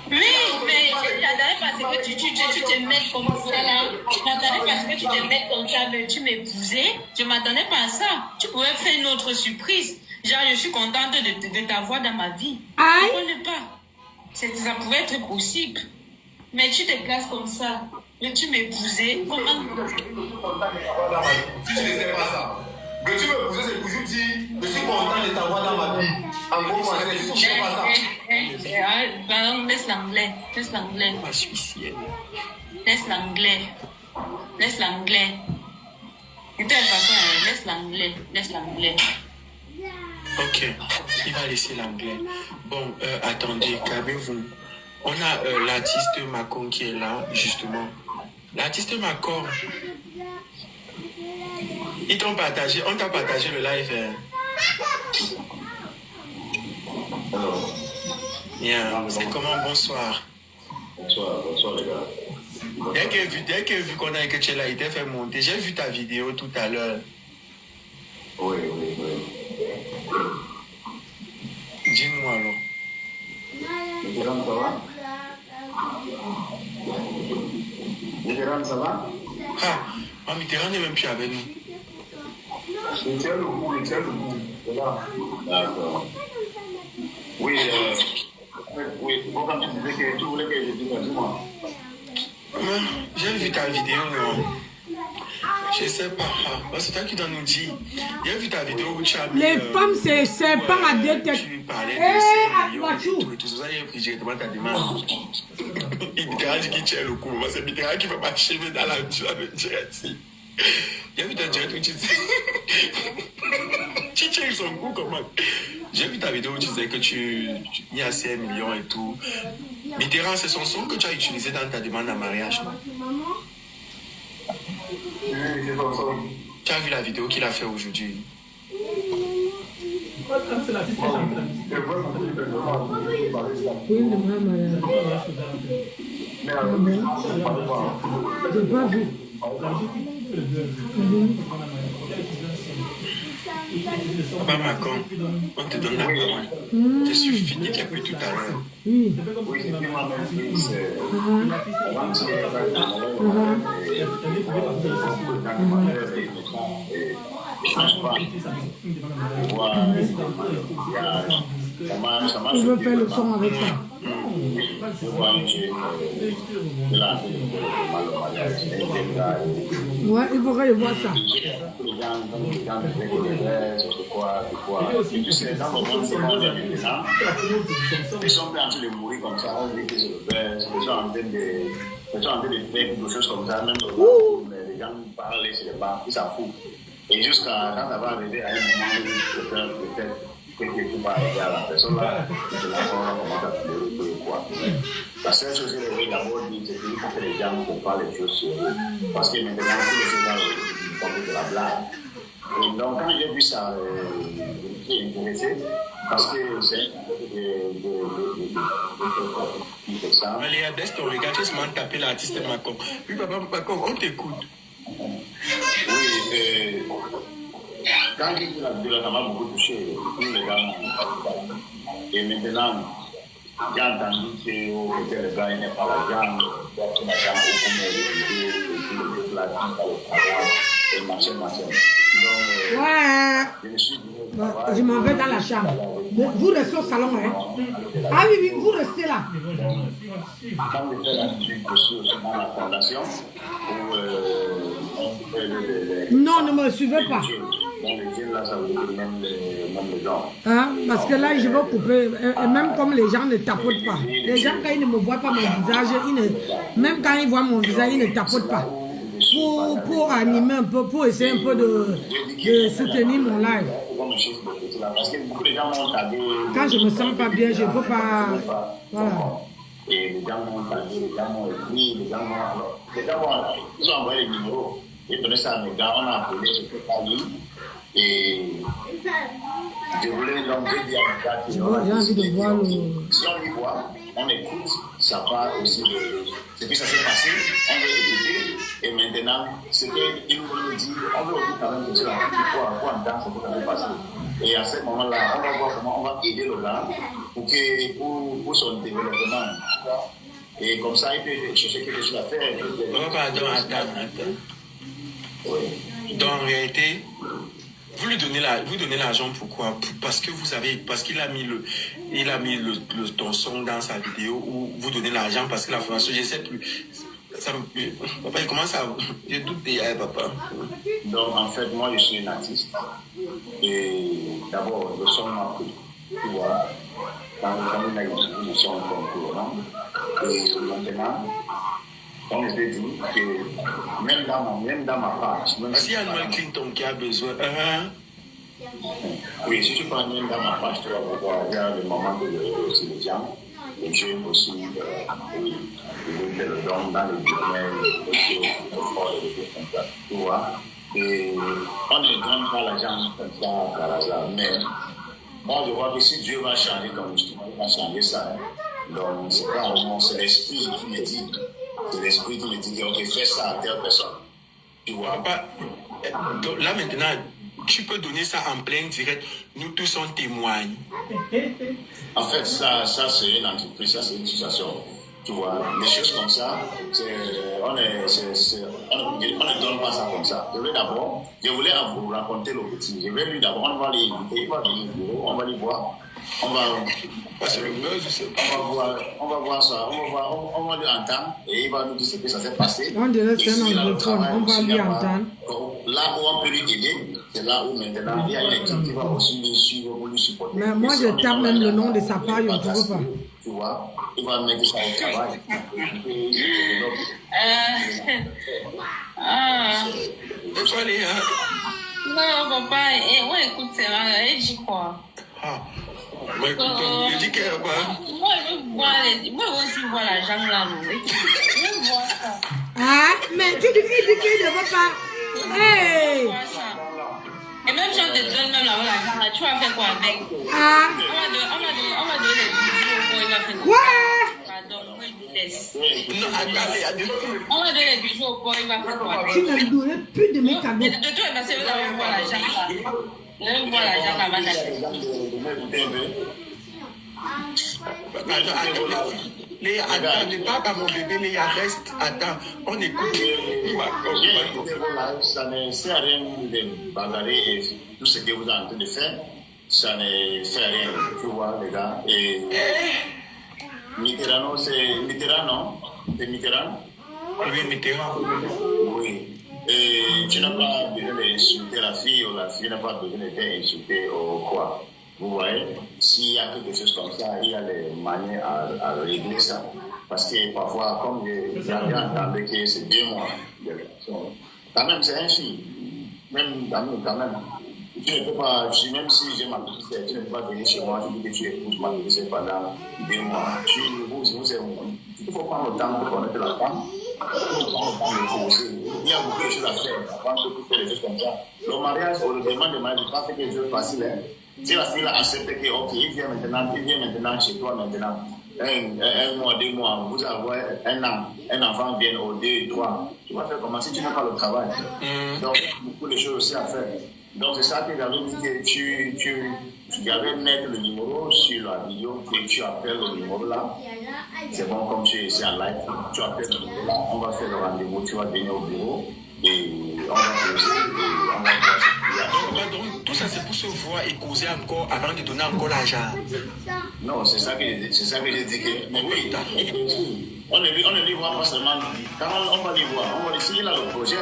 Oui, mais je t'attendais parce que tu te mets comme ça là. Je m'attendais parce que tu te mets comme ça, mais tu m'épousais. Je m'attendais pas à ça. Tu pouvais faire une autre surprise. Genre, je suis contente de t'avoir dans ma vie. Aïe. Je ne connais pas. Ça pouvait être possible. Mais tu te places comme ça. Mais tu m'épousais. Comment? Si tu ne sais pas ça. Que tu me pousses, c'est pour dire, je suis content de t'avoir dans ma vie. En gros, français, si tu ne sais pas ça. Pardon, laisse l'anglais. Laisse l'anglais. Ma suicienne. Laisse l'anglais. Laisse l'anglais. De toute façon, laisse l'anglais. Laisse l'anglais. Ok, il va laisser l'anglais. Bon, attendez, calmez-vous. On a l'artiste Macon qui est là, justement. L'artiste Macon. Ils t'ont partagé, on t'a partagé le live. Yeah, c'est comment? Bonsoir. Bonsoir les gars. Dès que vu qu'on a que tu es là, il t'a fait monter. J'ai vu ta vidéo tout à l'heure. Oui. Dis-nous alors. Mitterrand, ça va? Mitterrand, ça va? Ah, Mitterrand n'est même plus avec nous. Il tient le coup. C'est là. D'accord. Oui, bon, quand tu disais que tu voulais que je dise, dis-moi. J'ai vu ta vidéo, non? Je sais pas. C'est toi qui dois nous dire. J'ai vu ta vidéo où tu as mis... Les femmes, c'est pas à deux têtes. Tu parlais de 5 millions et tout. C'est ça, j'ai pris directement ta demande. Il Mitterrand dit qu'il tient le coup. Moi, c'est Mitterrand qui va marcher dans la direct. J'ai vu ta direct où tu disais... Tu tiens son coup comment? J'ai vu ta vidéo où tu disais que il y a 5 millions et tout. Mitterrand, c'est son son que tu as utilisé dans ta demande en mariage, non? Tu as vu la vidéo qu'il a fait aujourd'hui? C'est l'artiste qui a chanté la musique. Oui, le mariage. J'ai pas vu. Papa Macon, on te donne la parole. Je suis fini depuis tout à l'heure. Oui. Je veux faire le son avec ça. Ouais, il faudrait le voir ça. Tu sais, dans le monde, c'est pas bien maintenant. Ils sont en train de mourir comme ça, on dit que c'est le père, ils sont en train de faire des choses comme ça, même les gens parlent sur les bancs, ils s'en foutent. Et jusqu'à quand ça va arriver à un moment où peut-être quelque chose va arriver à la personne là, c'est là qu'on commence à pleurer quoi. La seule chose que je veux d'abord dire, c'est qu'il faut que les gens ne font pas les choses sur eux. Parce que maintenant, tous les gens font de la blague. Et donc, quand j'ai vu ça, je me suis intéressé parce que c'est Allez, baisse ton regard, tu vas taper l'artiste Macon. Oui, papa Macon, on t'écoute. Oui, quand j'ai vu la vidéo, ça m'a beaucoup touché. Tous les gars m'ont parlé. Et maintenant, j'ai entendu que le gars n'est pas l'argent, qu'il n'a pas beaucoup de vidéos, et machin. Ouais. Je m'en vais dans la chambre. Vous restez au salon, hein? Ah oui, vous restez là. Quand je fais la musique, je suis aussi dans la fondation où Non, ne me suivez pas. Hein? Parce que là, je vais couper. Et même comme les gens ne tapotent pas. Les gens, quand ils ne me voient pas mon visage, même quand ils voient mon visage, ils ne tapotent pas. Pour animer un peu, pour essayer un peu de soutenir mon live. Quand je me sens pas bien, je ne peux pas. Voilà. Et les gens m'ont tagué, les gens m'ont écrit, les gens ils ont envoyé les numéros. Ils donnaient ça à mes gars, on a appelé, je ne peux pas lire. Et je voulais donc dire à mes gars j'ai envie de voir le... Si on y voit, on écoute, ça part aussi de ce que ça s'est passé, on veut écouter. Et maintenant, ce qu'il nous dit, on veut aussi quand même que la pour entendre ce que ça va passer. Et à ce moment-là, on va voir comment on va aider le gars pour son développement. Et comme ça, il peut chercher quelque chose à faire. Oh, pardon, attends. Oui. Donc, en réalité, vous donnez l'argent pourquoi? Parce qu'il a mis ton son dans sa vidéo, ou vous donnez l'argent parce que la formation, je ne sais plus. Papa, il commence à... Je doute déjà, papa. Donc, en fait, moi, je suis un artiste. Et d'abord, le son m'a pris. Tu vois, quand on a eu le son concours, non? Et maintenant, on s'est dit que même dans ma page... Parce qu'il y a Noël Clinton qui a besoin... Oui, si tu prends même dans ma page, tu vas voir, il y a le moment de aussi les gens, les jeunes aussi, ils font le don dans les business, tu vois. Et on ne donne pas l'argent comme ça par hasard, mais moi je vois que si Dieu va changer ton histoire, il va changer ça. Donc c'est pas vraiment, c'est l'esprit qui me dit, ok, fais ça à telle personne. Tu vois. Papa, là maintenant, tu peux donner ça en plein direct. Nous tous on témoigne. En fait, ça c'est une entreprise, ça c'est une situation. Tu vois, des choses comme ça, on ne donne pas ça comme ça. Je voulais vous raconter le petit. Je vais lui d'abord, on va les inviter, il va venir au bureau, on va les voir. On va voir ça, on va lui entendre et il va nous dire ce que ça s'est passé. On dirait que c'est un anglophone, on va lui entendre. Là où on peut lui aider, c'est là où maintenant il y a une équipe qui va aussi lui suivre pour lui supporter. Mais moi je tape même le nom de sa page, on ne trouve pas. Tu vois, il va mettre ça au travail. Non, papa, on écoute, c'est vrai, elle dit quoi? Moi, écoute, je dis qu'elle va. Moi aussi, je vois la jambe là. Je vois ça. Ah, mais tu dis qu'il ne veut pas. Hey! Et même si on te donne même la jambe, tu vas faire quoi avec? Ah! On va donner les bijoux au boy, il va faire quoi? Ouais! Pardon, moi je laisse. Non, attendez. On va donner les bijoux au boy, il va faire quoi avec? Tu ne donnes plus de mes cadeaux. De toi, parce que vous allez voir la jambe là. Vous allez voir la jambe avant d'aller. Attends, ne parle pas mon bébé, Léa, reste. Attends, on écoute. Ça ne sert à rien de bagarrer et tout ce que vous êtes en train de faire, ça ne fait rien, tu vois, les gars. Et Mitterrand, c'est Mitterrand, non? C'est Mitterrand? Oui, Mitterrand. Oui. Et tu n'as pas besoin d'insulter la fille ou la fille n'a pas besoin d'être insultée ou quoi. Vous voyez, s'il y a quelque chose comme ça, il y a des manières à régler ça. Parce que parfois, comme j'ai entendu que c'est 2 mois de relation, quand même, c'est un fille. Même d'amour, quand même. Tu ne peux pas, même si j'ai ma petite, tu ne peux pas venir chez moi, tu dis que tu épouses ma petite pendant 2 mois. Il faut prendre le temps pour connaître la femme. Il faut prendre le temps de poser. Il y a beaucoup de choses à faire avant que tu fasses des choses comme ça. Le mariage, ou le demande de mariage, n'est pas fait quelque chose de facile. Hein. Si la fille a accepté que, ok, il vient maintenant chez toi maintenant, 1 mois, 2 mois, vous avez un enfant vient au 2, 3, tu vas faire comment si tu n'as pas le travail. Donc, beaucoup de choses aussi à faire. Donc, c'est ça que j'avais dit que tu avais mettre le numéro sur la vidéo, que tu appelles le numéro là. C'est bon, comme tu es ici en live, tu appelles le numéro là, on va faire le rendez-vous, tu vas venir au bureau et on va poser et on va voir. Donc, tout ça, c'est pour se voir et causer encore avant de donner encore l'argent. Non, c'est ça que j'ai dit. Mais oui, on ne les voit pas seulement. Quand on va les voir, on va les s'il a le projet.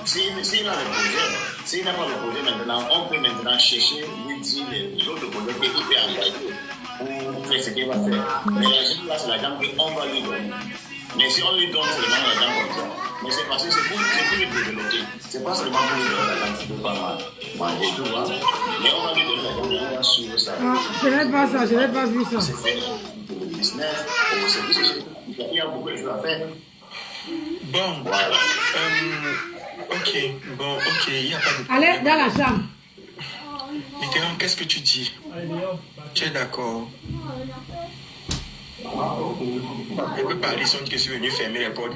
S'il n'a pas le projet maintenant, on peut maintenant chercher, lui dire les autres projets qu'il peut engager pour faire ce qu'il va faire. Mais l'argent là, c'est l'argent qu'on va lui donner. Mais si on lui donne seulement l'argent comme ça, mais c'est parce que c'est pour lui développer. C'est pas seulement pour lui donner l'argent qui ne peut pas manger, tu vois. Mais on va lui donner l'argent, on va suivre ça. Ah, je n'ai pas ça, je n'ai pas vu ça. C'est fait pour le business, pour le service. Il y a beaucoup de choses à faire. Bon, voilà. Ok, il n'y a pas de problème. Allez dans la chambre. Mitterrand, qu'est-ce que tu dis? Tu es d'accord? Elle peut parler sans que je suis venu fermer les portes.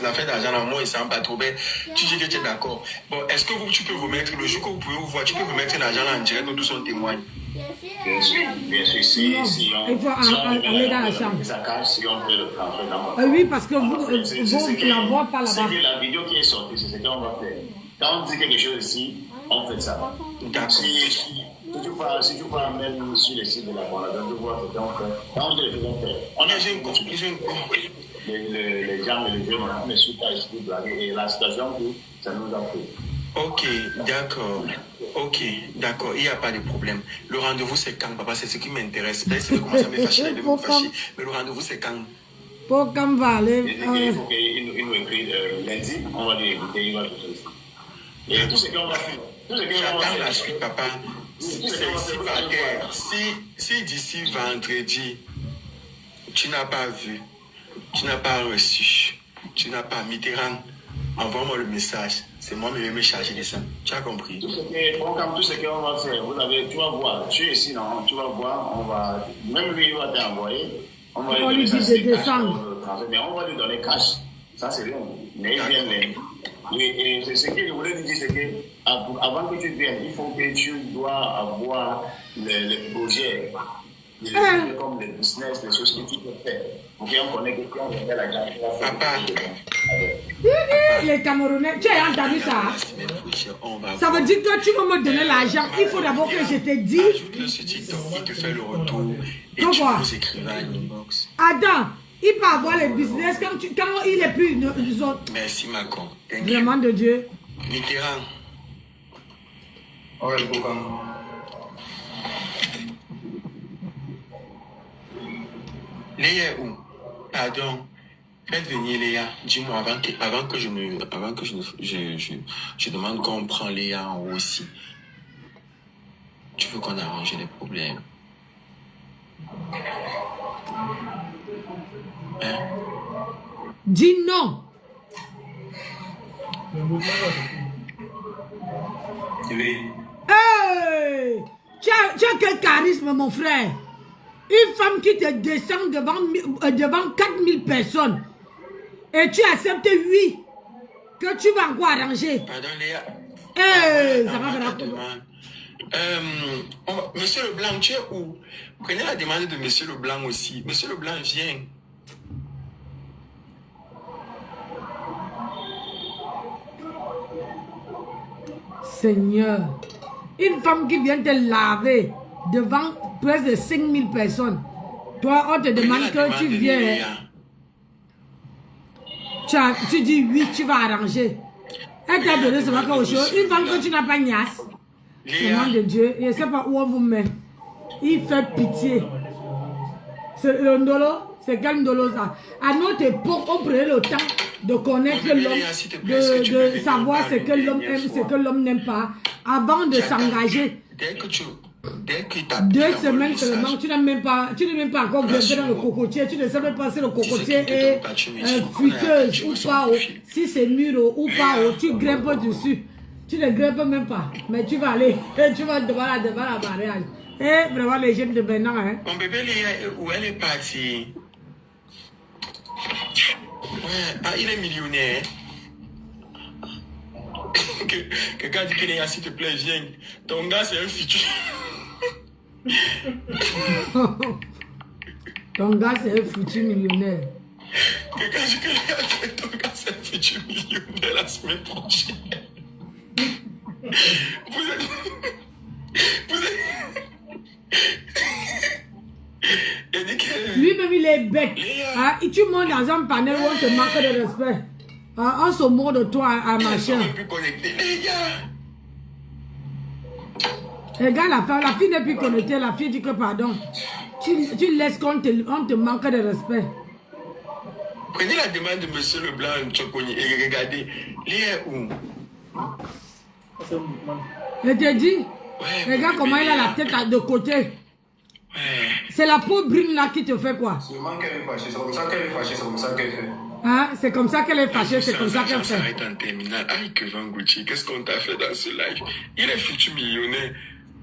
La fête d'argent, là, moi, il semble pas trop belle. Tu dis que tu es d'accord. Bon, est-ce que tu peux vous mettre, le jour que vous pouvez vous voir, tu peux vous mettre l'argent là en direct, nous tous on témoigne. Bien sûr. Si on... Il faut aller dans la chambre. Ça cache si on fait le transfert dans Oui, parce que vous ne la voyez pas là-bas. C'est que la vidéo qui est sortie, c'est ce qu'on va faire. Quand on dit quelque chose ici, on fait ça. D'accord. Si tu parles même sur les sites de la fondation, tu vois ce qu'on fait. Quand on dit les choses, on fait. On a J'ai compris. Les gens et les jeunes, on ne suit pas ici, et la situation, ça nous a pris. Ok, d'accord. Ok, d'accord. Il n'y a pas de problème. Le rendez-vous, c'est quand, papa? C'est ce qui m'intéresse. C'est comment ça me fâche, de me fâcher. Mais le rendez-vous, c'est quand? Pour quand va aller. Il faut qu'il nous écrive lundi, on va lui écouter, il va tout ça. Et tout ce qu'on va faire. J'attends la suite, papa. C'est ici par terre. Si d'ici vendredi, tu n'as pas vu, tu n'as pas reçu, tu n'as pas Mitterrand, envoie-moi le message. C'est moi qui vais me charger de ça. Tu as compris? Tout ce qu'on va faire, tu vas voir. Tu es ici, non? Tu vas voir, on va. Même lui, il va t'envoyer. On va lui donner ça, mais on va lui donner cash. Ça, c'est bien. Mais il vient même. Et ce que je voulais lui dire, c'est que avant que tu viennes, il faut que tu dois avoir les projets, comme les business, les choses que tu peux faire. Pour qu'on connaisse que on fait la gamme. Papa. Les Camerounais, tu as entendu ça? Ça veut dire que tu vas me donner l'argent. Il faut d'abord que je te dise. Ajoute-le sur TikTok, il te fait le retour. Et tu vous écrivez à l'inbox. Attends, il peut avoir les business quand il est plus. Merci, Macron. Vraiment de Dieu. Mitterrand. Ouais, pourquoi? Léa est où? Pardon. Faites venir Léa. Dis-moi avant que je demande qu'on prend Léa en haut aussi. Tu veux qu'on arrange les problèmes? Hein? Dis non. Oui. Hey! Tu as quel charisme, mon frère? Une femme qui te descend devant 4000 personnes et tu acceptes 8 que tu vas encore arranger. Pardon, Léa. Hey, ça va faire Monsieur Leblanc, tu es où? Prenez la demande de Monsieur Leblanc aussi. Monsieur Leblanc, viens. Seigneur, une femme qui vient te laver devant presque de 5000 personnes. Toi, on te demande que tu viens. Tu dis oui, tu vas arranger. Elle t'a donné ce matin aux choses. Une femme que tu n'as pas niasse. Nom de Dieu, je ne sais pas où on vous met. Il fait pitié. Le ndolo, c'est quel ndolo ça? À notre époque, on prenait le temps de connaître l'homme, de savoir ce que l'homme aime, ce que l'homme n'aime pas, avant de s'engager. Dès que 2 semaines seulement, tu n'es même pas encore grimpé dans le cocotier, tu ne sais même pas si le cocotier est fuiteuse ou pas, si c'est mûr ou pas, tu grimpes dessus. Tu ne grimpes même pas, mais tu vas aller, tu vas devant la mariage. Et vraiment les jeunes de maintenant, hein. Mon bébé, où elle est partie? Ouais, il est millionnaire. Quelqu'un dit que Léa, s'il te plaît, viens. Ton gars, c'est un futur. Ton gars, c'est un futur millionnaire. Quelqu'un dit que Léa, ton gars, c'est un futur millionnaire la semaine prochaine. Vous êtes... Lui-même, il est bête. Ah, tu montes dans un panel où on te manque de respect. Ah, on se moque de toi à machin. Regarde la fille n'est plus connectée. La fille dit que pardon. Tu laisses qu'on te manque de respect. Prenez la demande de Monsieur Leblanc et regardez. Léa est où? Je te dis. Ouais, regarde comment il a la tête de côté. Ouais. C'est la peau brune là qui te fait quoi? C'est comme ça qu'elle est fâchée, c'est comme ça qu'elle fait. Hein? C'est comme ça qu'elle est fâchée, c'est comme ça qu'elle fait. Ça en terminale. Aïe, que Van Gauthier, qu'est-ce qu'on t'a fait dans ce live? Il est futur millionnaire.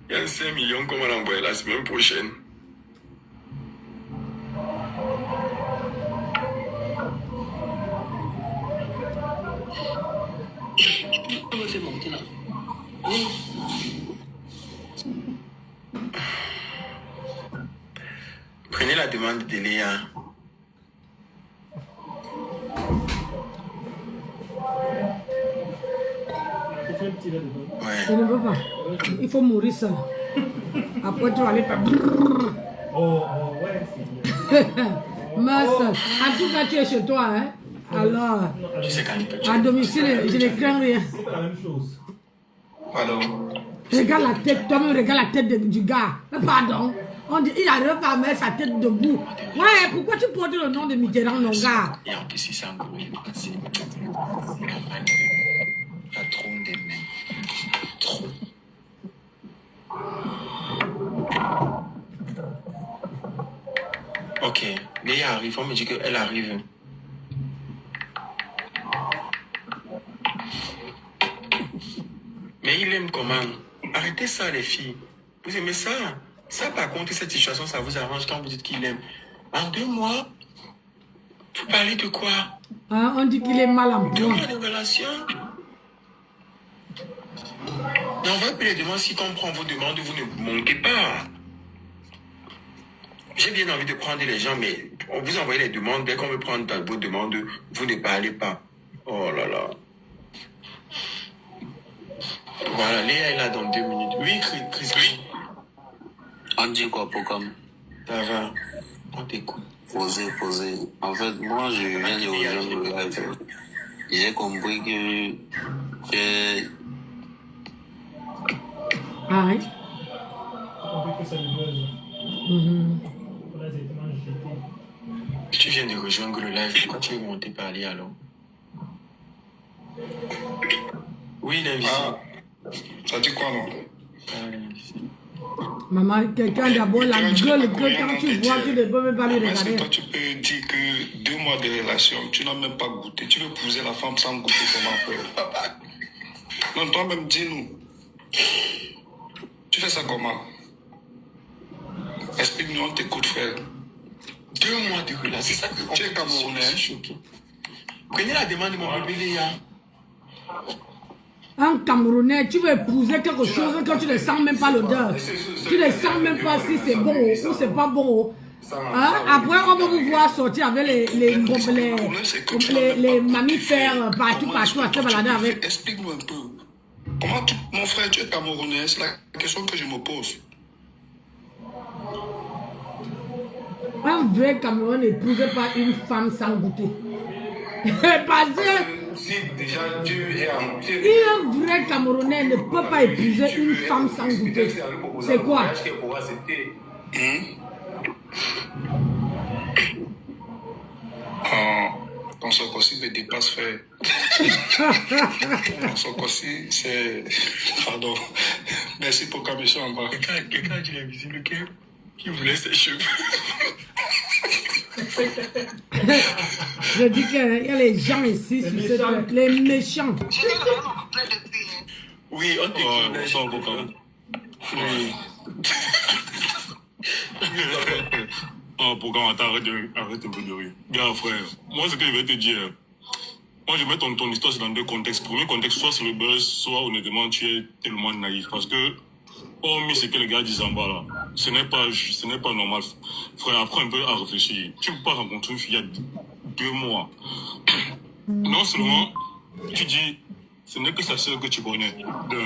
Il y a 5 millions qu'on va l'envoyer la semaine prochaine. Prenez la demande de Léa. Ouais. Je ne veux pas. Il faut mourir seul. Après, tu vas aller faire. Oh, ouais, c'est bien. Meurs seul. En tout cas, tu es chez toi, hein? Alors, Je sais qu'Anita, à domicile, je ne crains rien. C'est pas la même chose. Pardon. Regarde la tête, toi-même, regarde la tête du gars. Mais pardon. On dit, il n'arrive pas à mettre sa tête debout. Ouais, pourquoi tu portes le nom de Mitterrand, mon gars? et en plus, si c'est un gros, c'est patron des mains. Trop. Ok, Léa arrive, on me dit qu'elle arrive. Mais il aime comment? Arrêtez ça, les filles. Vous aimez ça? Ça, par contre, cette situation, ça vous arrange quand vous dites qu'il aime. En 2 mois, vous parlez de quoi? Hein, on dit qu'il est mal en 2 point. mois de relation? Mais on va plus les demandes. Si on prend vos demandes, vous ne manquez pas. J'ai bien envie de prendre les gens, mais on vous envoie les demandes. Dès qu'on veut prendre vos demandes, vous ne parlez pas. Oh là là. Voilà, Léa est là dans 2 minutes. Oui, Chris. On dit quoi, Pokam? Ça va. On t'écoute. Poser. En fait, moi, je viens de rejoindre le live. J'ai compris que Ah, oui? On peut que ça le buzz. Mhm. On a directement jeté. Tu viens de rejoindre le live. Pourquoi tu es monté parler alors? Oui, l'invisible. Ah, ça dit quoi, non? Ah, l'invisible. Maman, quelqu'un d'abord, la gueule que quand tu vois, tu ne peux même pas lui Est-ce que regarder. toi, tu peux dire que 2 mois de relation, tu n'as même pas goûté. Tu veux épouser la femme sans goûter comment faire? Non, toi-même, dis-nous. Tu fais ça comment? Explique-nous, on t'écoute, frère. 2 mois de relation. C'est ça que Tu es Camerounais. Je suis choqué. Prenez la demande de mon bébé Léa. Un Camerounais, tu veux épouser quelque chose que tu ne sens même pas l'odeur. Tu ne sens même pas si c'est bon ou c'est pas bon. Hein? Après, on va vous voir sortir avec les mammifères partout, à se balader avec. Explique-nous un peu. Comment tu... Mon frère, tu es Camerounais, c'est la question que je me pose. Un vrai Camerounais n'épouse pas une femme sans goûter. Parce que Si déjà tu es en... un vrai Camerounais ne peut pas épouser une femme sans goûter. C'est quoi? Ton Sokosi me dépasse, frère. Ton Sokosi, c'est... Pardon. Merci pour ta mission en bas. Quelqu'un a dit l'invisible qui voulait ses cheveux. Je dis qu'il y a les gens ici, les méchants. Oui, on t'écoute. on sent beaucoup. Oui. Oh, pourquoi arrête un peu de rire. Gars, frère, moi, ce que je vais te dire, moi, je mets ton histoire dans 2 contextes. Premier contexte, soit sur le buzz, soit honnêtement, tu es tellement naïf. Parce que, hormis ce que les gars disent en bas là, ce n'est pas normal. Frère, apprends un peu à réfléchir. Tu ne peux pas rencontrer une fille il y a 2 mois. Non seulement, tu dis, ce n'est que sa sœur que tu connais.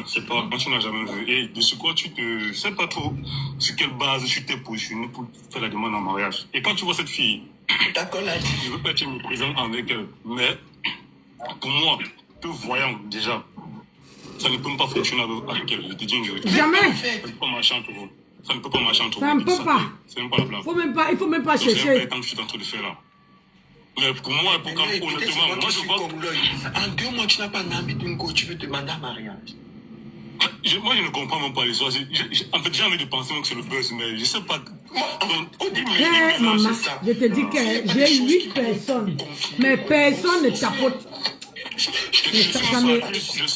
C'est pas quand tu n'as jamais vu. Et de ce quoi tu te sais pas trop sur quelle base tu t'es positionné pour faire la demande en mariage. Et quand tu vois cette fille, D'accord, là. je veux pas être présent avec elle, mais pour moi, te voyant déjà, ça ne peut même pas fonctionner avec elle. Je te dis une vérité. Jamais. Ça ne peut pas marcher entre vous. Ça ne peut pas marcher entre vous. Ça ne peut pas. C'est même pas la blague. Il faut même pas Donc, c'est chercher. un peu quand je suis en train de faire là. Mais pour moi, pour quand, Écoutez, c'est honnêtement, moi moi qui je suis vois. comme l'œil. En 2 mois, tu n'as pas envie d'une go, tu veux demander un mariage. Moi, je ne comprends même pas l'histoire. En fait, j'ai envie de penser même que c'est le buzz, mais je sais pas. Au début, Eh, maman, je te dis que j'ai 8 personnes, mais personne ne tapote. Je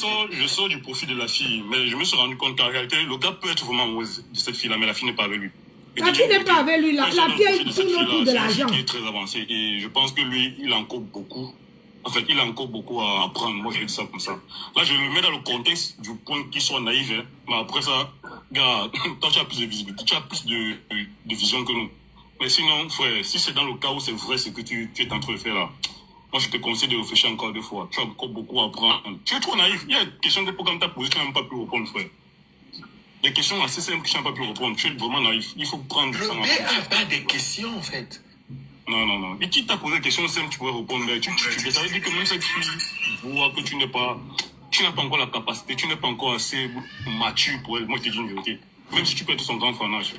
sors du profit de la fille, mais je me suis rendu compte qu'en réalité, le gars peut être vraiment amoureux de cette fille-là, mais la fille n'est pas avec lui. La fille n'est pas avec lui, la fille tourne autour de l'argent. Qui est très avancée et je pense que lui, il a encore beaucoup En fait, il a encore beaucoup à apprendre. Moi, je dis ça comme ça. Là, je le mets dans le contexte du point qu'il soit naïf. Hein. Mais après ça, gars, toi, tu as plus de visibilité, tu as plus de vision que nous. Mais sinon, frère, si c'est dans le cas où c'est vrai ce que tu es en train de faire là, moi, je te conseille de réfléchir encore 2 fois. Tu as encore beaucoup à apprendre. Tu es trop naïf. Il y a des questions que quand tu as posées, tu n'as même pas pu répondre, frère. Des questions assez simples que tu n'as pas pu répondre. Tu es vraiment naïf. Il faut prendre ça. Le B n'a pas des questions, en fait. Non. Et qui t'a posé des questions simples, tu pourrais répondre. Mais ça veut dire que même cette fille voit que tu n'as pas encore la capacité, tu n'es pas encore assez mature pour elle. Moi, je te dis une vérité. Même si tu peux être son grand fanage.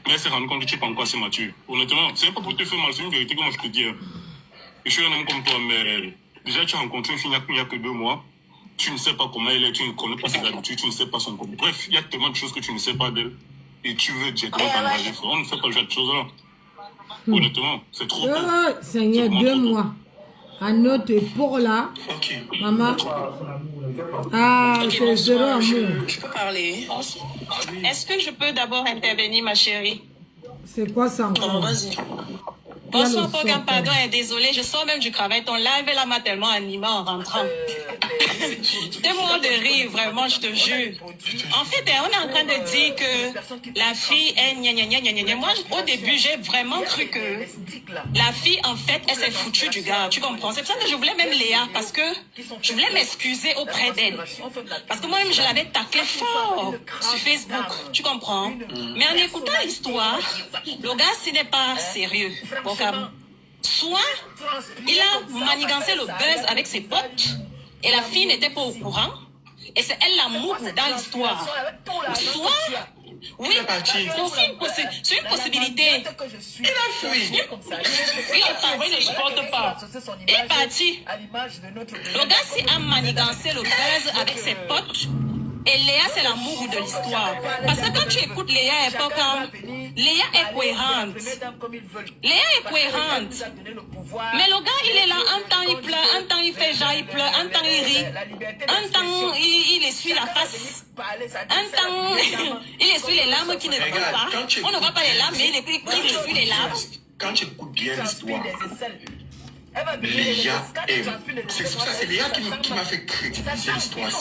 Mais elle s'est rendue compte que tu n'es pas encore assez mature. Honnêtement, c'est pas pour te faire mal, c'est une vérité, comme je te dis. Je suis un homme comme toi, mais déjà, tu as rencontré une fille il n'y a que 2 mois. Tu ne sais pas comment elle est, tu ne connais pas ses habitudes, tu ne sais pas son comportement. Bref, il y a tellement de choses que tu ne sais pas d'elle. Et tu veux directement t'engager. On ne fait pas ce genre de choses-là. Honnêtement, c'est trop tôt. Seigneur, 2 mois. À notre époque là, maman. Ah, c'est zéro amour. Je peux parler. Est-ce que je peux d'abord intervenir, ma chérie? C'est quoi ça encore? Vas-y. Bonsoir, Pogam, pardon et désolé, je sors même du travail. Ton live là m'a tellement animé en rentrant. J'étais mort de rire, vraiment, je te jure. En fait, on est en train de dire que la fille est gna gna gna gna gna. Moi, au début, j'ai vraiment cru que la fille, en fait, elle s'est foutue du gars. Tu comprends? C'est pour ça que je voulais même Léa, parce que je voulais m'excuser auprès d'elle. Parce que moi-même, je l'avais taclé fort sur Facebook. Tu comprends? Mais en écoutant l'histoire, le gars, ce n'est pas sérieux. Bon, soit il a manigancé le buzz avec ses potes et la fille n'était pas au courant et c'est elle l'amour dans l'histoire. Soit, oui, c'est aussi une possibilité. Il a fui. Il est parti, ne supporte pas. Il est parti. Le gars s'est manigancé le buzz avec ses potes. Et Léa, c'est l'amour de l'histoire. Parce que quand tu écoutes Léa, elle est pas comme... Léa est cohérente. Léa est cohérente. Mais le gars, il est là, un temps il pleure, un temps il fait genre, il pleure, un temps il rit, un temps il essuie la face, un temps il essuie les larmes qui ne coulent pas. On ne voit pas les larmes, mais il essuie les larmes. Quand tu écoutes bien l'histoire, Léa, c'est Léa qui m'a fait crédibiliser l'histoire.